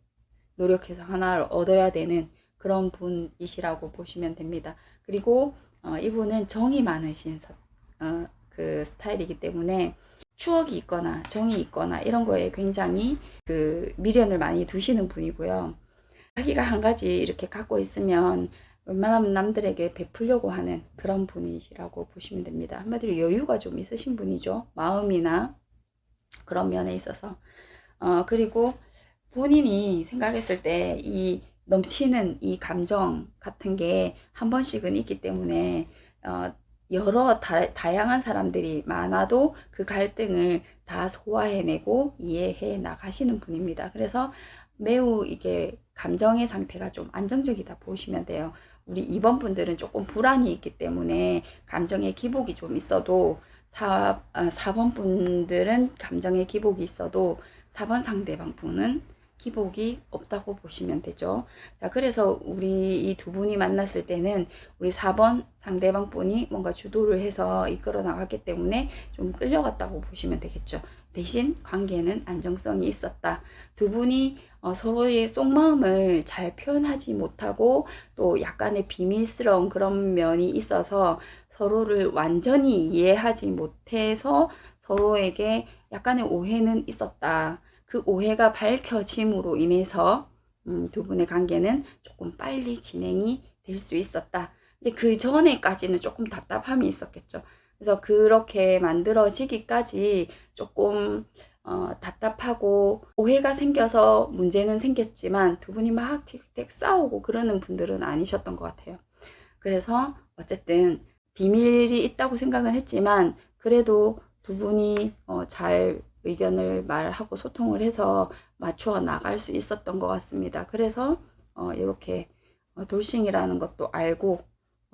노력해서 하나를 얻어야 되는 그런 분이시라고 보시면 됩니다. 그리고 이분은 정이 많으신 그 스타일이기 때문에 추억이 있거나 정이 있거나 이런 거에 굉장히 그 미련을 많이 두시는 분이고요. 자기가 한 가지 이렇게 갖고 있으면 웬만하면 남들에게 베풀려고 하는 그런 분이시라고 보시면 됩니다. 한마디로 여유가 좀 있으신 분이죠. 마음이나 그런 면에 있어서. 그리고 본인이 생각했을 때 이 넘치는 이 감정 같은 게 한 번씩은 있기 때문에 여러 다양한 사람들이 많아도 그 갈등을 다 소화해내고 이해해 나가시는 분입니다. 그래서 매우 이게 감정의 상태가 좀 안정적이다 보시면 돼요. 우리 2번 분들은 조금 불안이 있기 때문에 감정의 기복이 좀 있어도 4번 분들은 감정의 기복이 있어도 4번 상대방 분은 기복이 없다고 보시면 되죠. 자, 그래서 우리 이 두 분이 만났을 때는 우리 4번 상대방 분이 뭔가 주도를 해서 이끌어 나갔기 때문에 좀 끌려갔다고 보시면 되겠죠. 대신 관계는 안정성이 있었다. 두 분이 서로의 속마음을 잘 표현하지 못하고 또 약간의 비밀스러운 그런 면이 있어서 서로를 완전히 이해하지 못해서 서로에게 약간의 오해는 있었다. 그 오해가 밝혀짐으로 인해서 두 분의 관계는 조금 빨리 진행이 될 수 있었다. 근데 그 전에까지는 조금 답답함이 있었겠죠. 그래서 그렇게 만들어지기까지 조금 답답하고 오해가 생겨서 문제는 생겼지만 두 분이 막 틱틱 싸우고 그러는 분들은 아니셨던 것 같아요. 그래서 어쨌든 비밀이 있다고 생각은 했지만 그래도 두 분이 잘 의견을 말하고 소통을 해서 맞추어 나갈 수 있었던 것 같습니다. 그래서 이렇게 돌싱이라는 것도 알고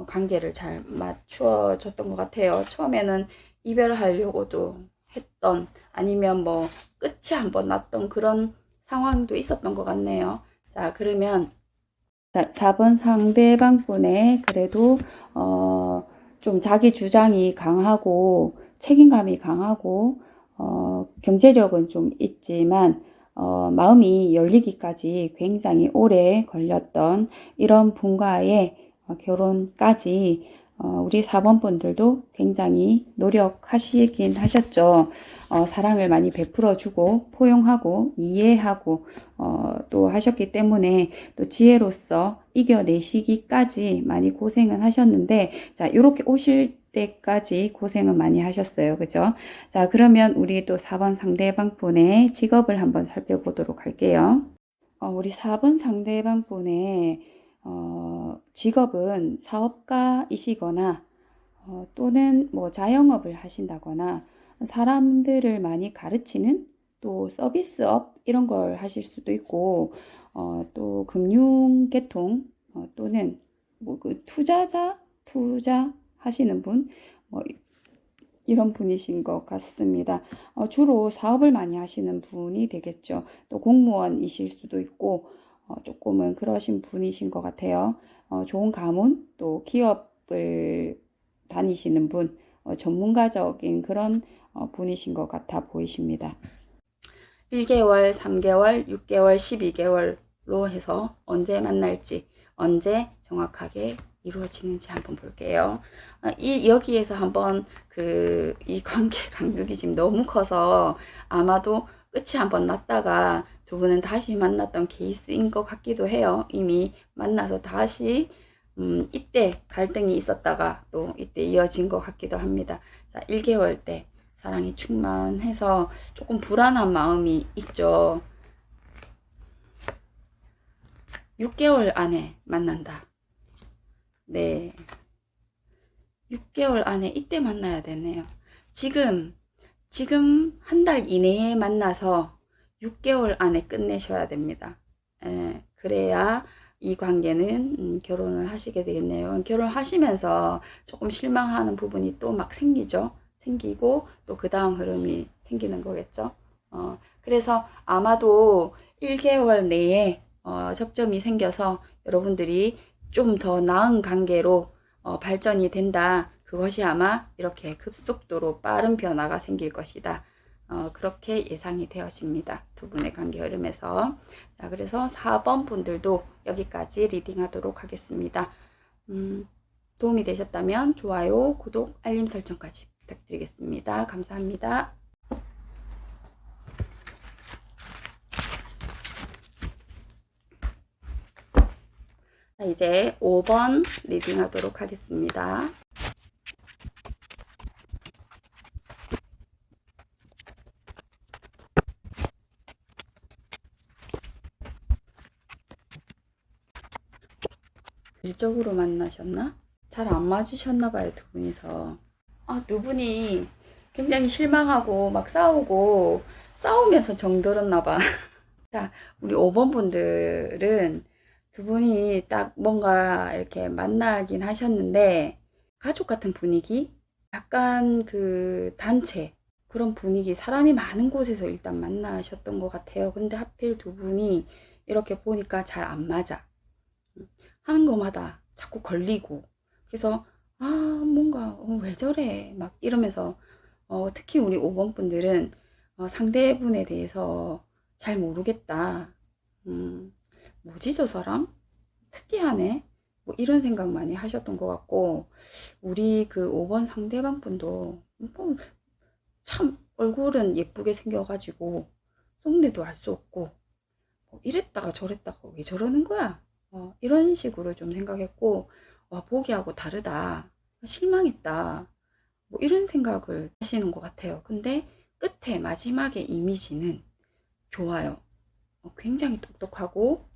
관계를 잘 맞추어 줬던 것 같아요. 처음에는 이별하려고도 했던 아니면 뭐 끝이 한번 났던 그런 상황도 있었던 것 같네요. 자, 그러면 4번 상대방 분의 그래도 좀 자기 주장이 강하고 책임감이 강하고 경제력은 좀 있지만 마음이 열리기까지 굉장히 오래 걸렸던 이런 분과의 결혼까지 우리 4번 분들도 굉장히 노력하시긴 하셨죠. 사랑을 많이 베풀어주고 포용하고 이해하고 또 하셨기 때문에 또 지혜로서 이겨내시기까지 많이 고생은 하셨는데 자, 이렇게 오실 때까지 고생은 많이 하셨어요. 그죠? 자, 그러면 우리 또 4번 상대방 분의 직업을 한번 살펴보도록 할게요. 우리 4번 상대방 분의 직업은 사업가이시거나 또는 뭐 자영업을 하신다거나 사람들을 많이 가르치는 또 서비스업 이런 걸 하실 수도 있고 또 금융계통 또는 뭐 그 투자 하시는 분 이런 분이신 것 같습니다. 주로 사업을 많이 하시는 분이 되겠죠. 또 공무원이실 수도 있고 조금은 그러신 분이신 것 같아요. 좋은 가문 또 기업을 다니시는 분 전문가적인 그런 분이신 것 같아 보이십니다. 1개월, 3개월, 6개월, 12개월로 해서 언제 만날지 언제 정확하게 이루어지는지 한번 볼게요. 여기에서 한번 이 관계 간극이 지금 너무 커서 아마도 끝이 한번 났다가 두 분은 다시 만났던 케이스인 것 같기도 해요. 이미 만나서 다시 이때 갈등이 있었다가 또 이때 이어진 것 같기도 합니다. 자, 1개월 때 사랑이 충만해서 조금 불안한 마음이 있죠. 6개월 안에 만난다. 네. 6개월 안에 이때 만나야 되네요. 지금 한 달 이내에 만나서 6개월 안에 끝내셔야 됩니다. 그래야 이 관계는 결혼을 하시게 되겠네요. 결혼하시면서 조금 실망하는 부분이 또 막 생기죠. 생기고 또 그 다음 흐름이 생기는 거겠죠. 그래서 아마도 1개월 내에 접점이 생겨서 여러분들이 좀 더 나은 관계로 발전이 된다. 그것이 아마 이렇게 급속도로 빠른 변화가 생길 것이다. 그렇게 예상이 되어집니다. 두 분의 관계 흐름에서. 자, 그래서 4번 분들도 여기까지 리딩하도록 하겠습니다. 도움이 되셨다면 좋아요, 구독, 알림 설정까지 부탁드리겠습니다. 감사합니다. 자, 이제 5번 리딩하도록 하겠습니다. 일적으로 만나셨나? 잘 안 맞으셨나 봐요, 두 분이서. 두 분이 굉장히 실망하고 막 싸우면서 정들었나 봐. 자, 우리 5번 분들은 두 분이 딱 뭔가 이렇게 만나긴 하셨는데 가족 같은 분위기? 약간 그 단체 그런 분위기, 사람이 많은 곳에서 일단 만나셨던 것 같아요. 근데 하필 두 분이 이렇게 보니까 잘 안 맞아. 하는 것마다 자꾸 걸리고 그래서 뭔가 왜 저래 막 이러면서 특히 우리 5번 분들은 상대분에 대해서 잘 모르겠다. 뭐지 저 사람? 특이하네. 뭐 이런 생각 많이 하셨던 것 같고 우리 그 5번 상대방 분도 참 얼굴은 예쁘게 생겨가지고 속내도 알 수 없고 이랬다가 저랬다가 왜 저러는 거야? 이런 식으로 좀 생각했고 와 보기하고 다르다. 실망했다. 뭐 이런 생각을 하시는 것 같아요. 근데 끝에 마지막에 이미지는 좋아요. 굉장히 똑똑하고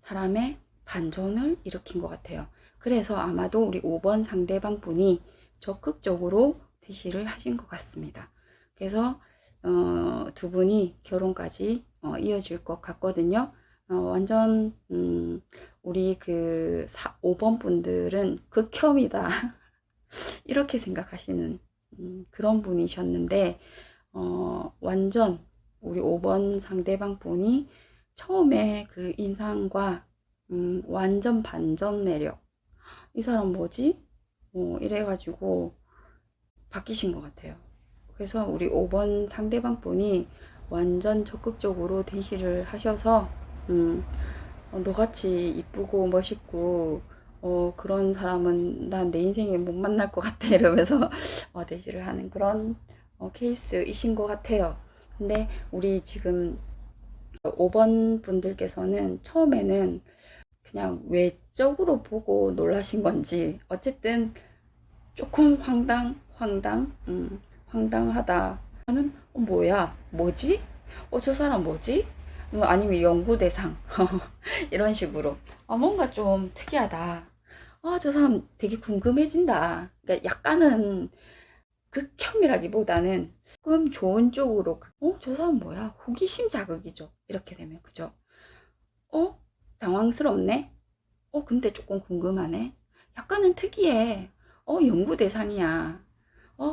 사람의 반전을 일으킨 것 같아요. 그래서 아마도 우리 5번 상대방 분이 적극적으로 대시를 하신 것 같습니다. 그래서 두 분이 결혼까지 이어질 것 같거든요. 완전 우리 그 5번 분들은 극혐이다 이렇게 생각하시는 그런 분이셨는데 완전 우리 5번 상대방 분이 처음에 그 인상과 완전 반전 매력. 이 사람 뭐지? 이래가지고 바뀌신 것 같아요. 그래서 우리 5번 상대방 분이 완전 적극적으로 대시를 하셔서 너같이 이쁘고 멋있고 그런 사람은 난 내 인생에 못 만날 것 같아 이러면서 대시를 하는 그런 케이스이신 것 같아요. 근데 우리 지금 5번 분들께서는 처음에는 그냥 외적으로 보고 놀라신 건지 어쨌든 조금 황당하다. 저는 뭐야 뭐지? 저 사람 뭐지? 아니면 연구 대상 이런 식으로 뭔가 좀 특이하다. 저 사람 되게 궁금해진다. 그러니까 약간은 극혐이라기보다는 조금 좋은 쪽으로 저 사람 뭐야? 호기심 자극이죠. 이렇게 되면 그죠? 당황스럽네. 근데 조금 궁금하네. 약간은 특이해. 연구 대상이야.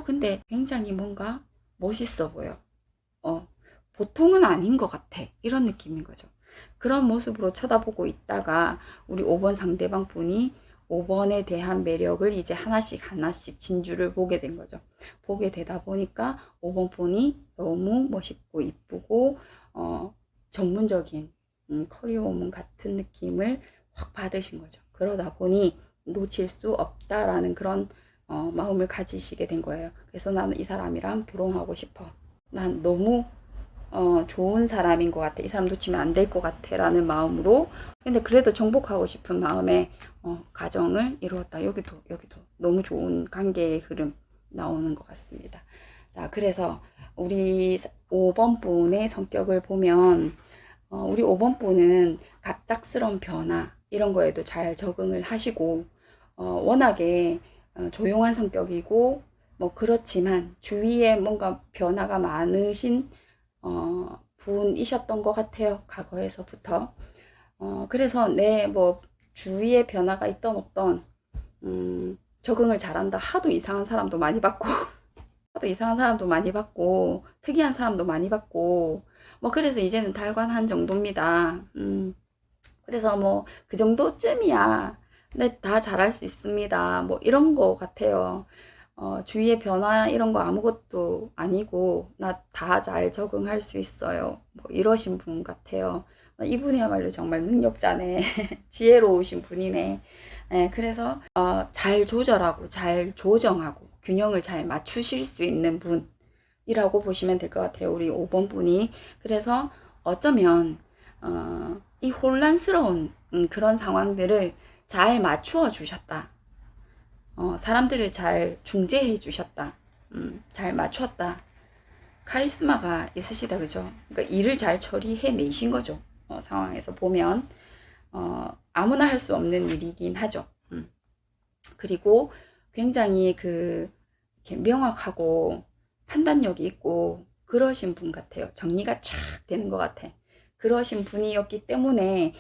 근데 굉장히 뭔가 멋있어 보여. 보통은 아닌 것 같아. 이런 느낌인 거죠. 그런 모습으로 쳐다보고 있다가 우리 5번 상대방 분이 5번에 대한 매력을 이제 하나씩 진주를 보게 된 거죠. 보게 되다 보니까 5번 분이 너무 멋있고 이쁘고 전문적인 커리어 우먼 같은 느낌을 확 받으신 거죠. 그러다 보니 놓칠 수 없다라는 그런 마음을 가지시게 된 거예요. 그래서 나는 이 사람이랑 결혼하고 싶어. 난 너무 좋은 사람인 것 같아. 이 사람 놓치면 안 될 것 같아. 라는 마음으로. 근데 그래도 정복하고 싶은 마음에, 가정을 이루었다. 여기도 너무 좋은 관계의 흐름 나오는 것 같습니다. 자, 그래서 우리 5번 분의 성격을 보면, 우리 5번 분은 갑작스러운 변화, 이런 거에도 잘 적응을 하시고, 워낙에 조용한 성격이고, 뭐 그렇지만 주위에 뭔가 변화가 많으신 분이셨던 것 같아요. 과거에서부터. 그래서 내 뭐 주위에 변화가 있던 없던 적응을 잘한다. 하도 이상한 사람도 많이 봤고 하도 이상한 사람도 많이 봤고 특이한 사람도 많이 봤고 뭐 그래서 이제는 달관한 정도입니다. 그래서 뭐 그 정도쯤이야. 근데 다 잘할 수 있습니다. 뭐 이런 거 같아요. 주위의 변화 이런 거 아무것도 아니고 나 다 잘 적응할 수 있어요. 뭐 이러신 분 같아요. 이분이야말로 정말 능력자네. 지혜로우신 분이네. 예, 그래서 잘 조절하고 잘 조정하고 균형을 잘 맞추실 수 있는 분이라고 보시면 될 것 같아요. 우리 5번 분이. 그래서 어쩌면 이 혼란스러운 그런 상황들을 잘 맞추어 주셨다. 사람들을 잘 중재해 주셨다. 잘 맞췄다. 카리스마가 있으시다, 그죠? 그러니까 일을 잘 처리해 내신 거죠. 상황에서 보면. 아무나 할 수 없는 일이긴 하죠. 그리고 굉장히 이렇게 명확하고 판단력이 있고 그러신 분 같아요. 정리가 쫙 되는 것 같아. 그러신 분이었기 때문에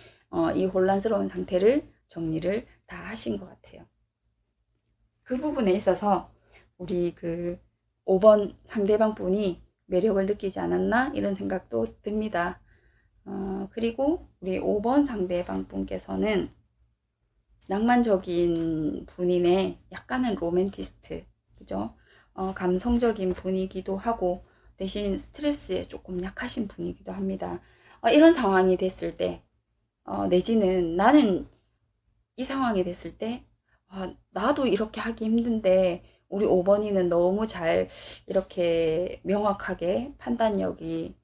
이 혼란스러운 상태를 정리를 다 하신 것 같아요. 그 부분에 있어서 우리 5번 상대방 분이 매력을 느끼지 않았나 이런 생각도 듭니다. 그리고 우리 5번 상대방 분께서는 낭만적인 분이네. 약간은 로맨티스트, 그죠? 감성적인 분이기도 하고 대신 스트레스에 조금 약하신 분이기도 합니다. 이런 상황이 됐을 때 내지는 나는 이 상황이 됐을 때 나도 이렇게 하기 힘든데 우리 5번이는 너무 잘 이렇게 명확하게 판단력이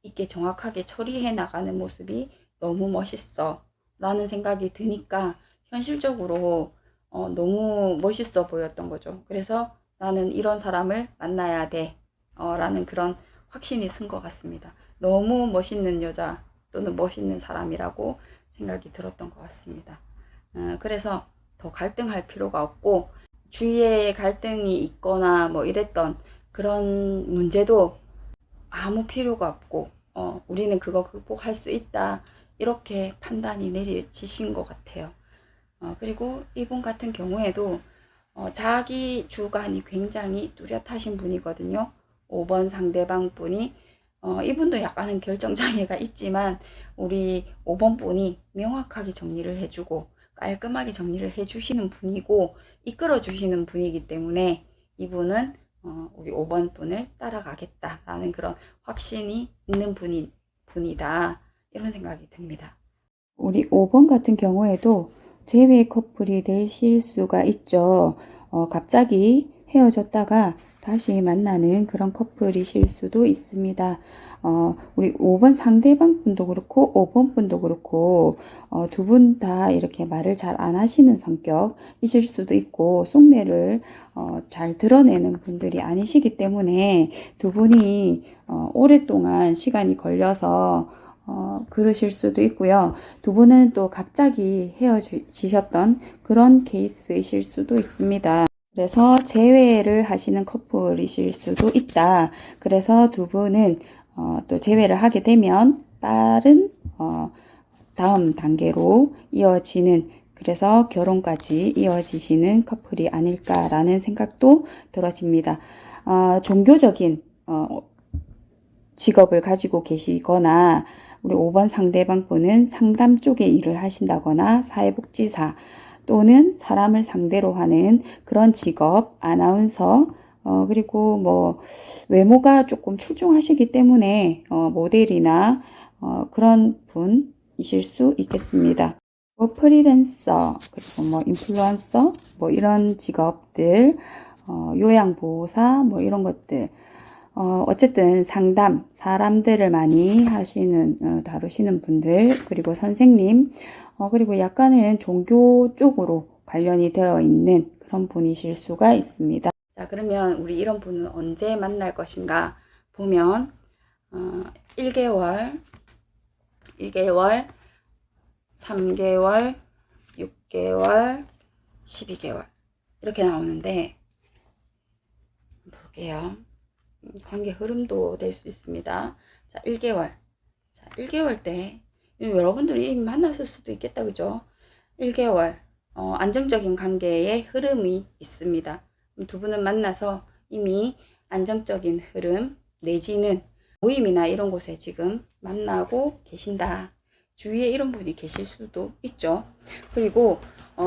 있게 정확하게 처리해 나가는 모습이 너무 멋있어 라는 생각이 드니까 현실적으로 너무 멋있어 보였던 거죠. 그래서 나는 이런 사람을 만나야 돼 라는 그런 확신이 쓴 것 같습니다. 너무 멋있는 여자 또는 멋있는 사람이라고 생각이 들었던 것 같습니다. 그래서 더 갈등할 필요가 없고 주위에 갈등이 있거나 뭐 이랬던 그런 문제도 아무 필요가 없고 우리는 그거 극복할 수 있다 이렇게 판단이 내려지신 것 같아요. 그리고 이분 같은 경우에도 자기 주관이 굉장히 뚜렷하신 분이거든요. 5번 상대방 분이 이분도 약간은 결정장애가 있지만 우리 5번 분이 명확하게 정리를 해주고 깔끔하게 정리를 해주시는 분이고 이끌어 주시는 분이기 때문에 이분은 우리 5번 분을 따라가겠다라는 그런 확신이 있는 분이다 이런 생각이 듭니다. 우리 5번 같은 경우에도 재회 커플이 되실 수가 있죠. 갑자기 헤어졌다가 다시 만나는 그런 커플이실 수도 있습니다. 우리 5번 상대방 분도 그렇고 5번 분도 그렇고 두 분 다 이렇게 말을 잘 안 하시는 성격이실 수도 있고 속내를 잘 드러내는 분들이 아니시기 때문에 두 분이 오랫동안 시간이 걸려서 그러실 수도 있고요. 두 분은 또 갑자기 헤어지셨던 그런 케이스이실 수도 있습니다. 그래서 재회를 하시는 커플이실 수도 있다. 그래서 두 분은 또 재회를 하게 되면 빠른 다음 단계로 이어지는 그래서 결혼까지 이어지시는 커플이 아닐까라는 생각도 들어집니다. 종교적인 직업을 가지고 계시거나 우리 5번 상대방 분은 상담 쪽에 일을 하신다거나 사회복지사 또는 사람을 상대로 하는 그런 직업, 아나운서, 그리고 뭐 외모가 조금 출중하시기 때문에 모델이나 그런 분이실 수 있겠습니다. 뭐 프리랜서, 그리고 뭐 인플루언서, 뭐 이런 직업들, 요양보호사, 뭐 이런 것들 어쨌든 상담, 사람들을 많이 하시는, 다루시는 분들, 그리고 선생님, 그리고 약간은 종교 쪽으로 관련이 되어 있는 그런 분이실 수가 있습니다. 자, 그러면 우리 이런 분은 언제 만날 것인가 보면, 1개월, 3개월, 6개월, 12개월. 이렇게 나오는데, 볼게요. 관계 흐름도 될 수 있습니다. 자, 1개월. 자, 1개월 때, 여러분들이 이미 만났을 수도 있겠다, 그죠? 1개월, 안정적인 관계의 흐름이 있습니다. 두 분은 만나서 이미 안정적인 흐름, 내지는 모임이나 이런 곳에 지금 만나고 계신다. 주위에 이런 분이 계실 수도 있죠. 그리고,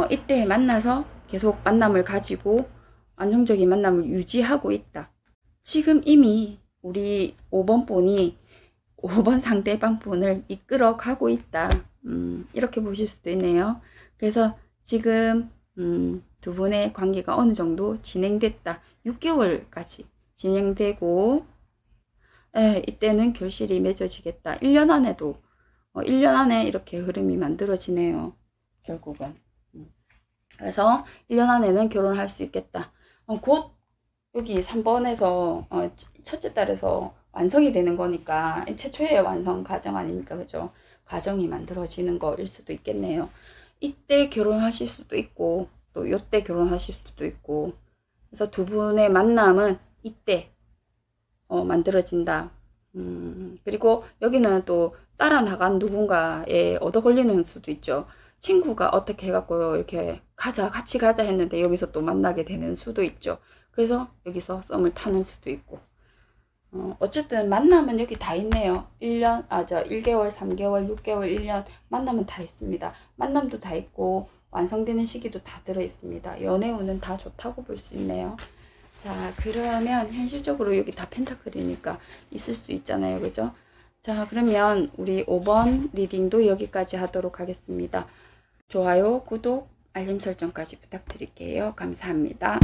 이때 만나서 계속 만남을 가지고 안정적인 만남을 유지하고 있다. 지금 이미 우리 5번 분이 5번 상대방 분을 이끌어 가고 있다. 이렇게 보실 수도 있네요. 그래서 지금 두 분의 관계가 어느 정도 진행됐다. 6개월까지 진행되고, 이때는 결실이 맺어지겠다. 1년 안에도 1년 안에 이렇게 흐름이 만들어지네요. 결국은. 그래서 1년 안에는 결혼할 수 있겠다. 곧 여기 3번에서 첫째 달에서 완성이 되는 거니까 최초의 완성 과정 아닙니까? 그죠? 과정이 만들어지는 거일 수도 있겠네요. 이때 결혼하실 수도 있고 또 요때 결혼하실 수도 있고, 그래서 두 분의 만남은 이때 만들어진다. 그리고 여기는 또 따라 나간 누군가에 얻어 걸리는 수도 있죠. 친구가 어떻게 해갖고 이렇게 가자, 같이 가자 했는데 여기서 또 만나게 되는 수도 있죠. 그래서 여기서 썸을 타는 수도 있고. 어쨌든 만남은 여기 다 있네요. 1개월, 3개월, 6개월, 1년 만남은 다 있습니다. 만남도 다 있고 완성되는 시기도 다 들어있습니다. 연애운은 다 좋다고 볼 수 있네요. 자, 그러면 현실적으로 여기 다 펜타클이니까 있을 수 있잖아요. 그죠? 자, 그러면 우리 5번 리딩도 여기까지 하도록 하겠습니다. 좋아요, 구독, 알림 설정까지 부탁드릴게요. 감사합니다.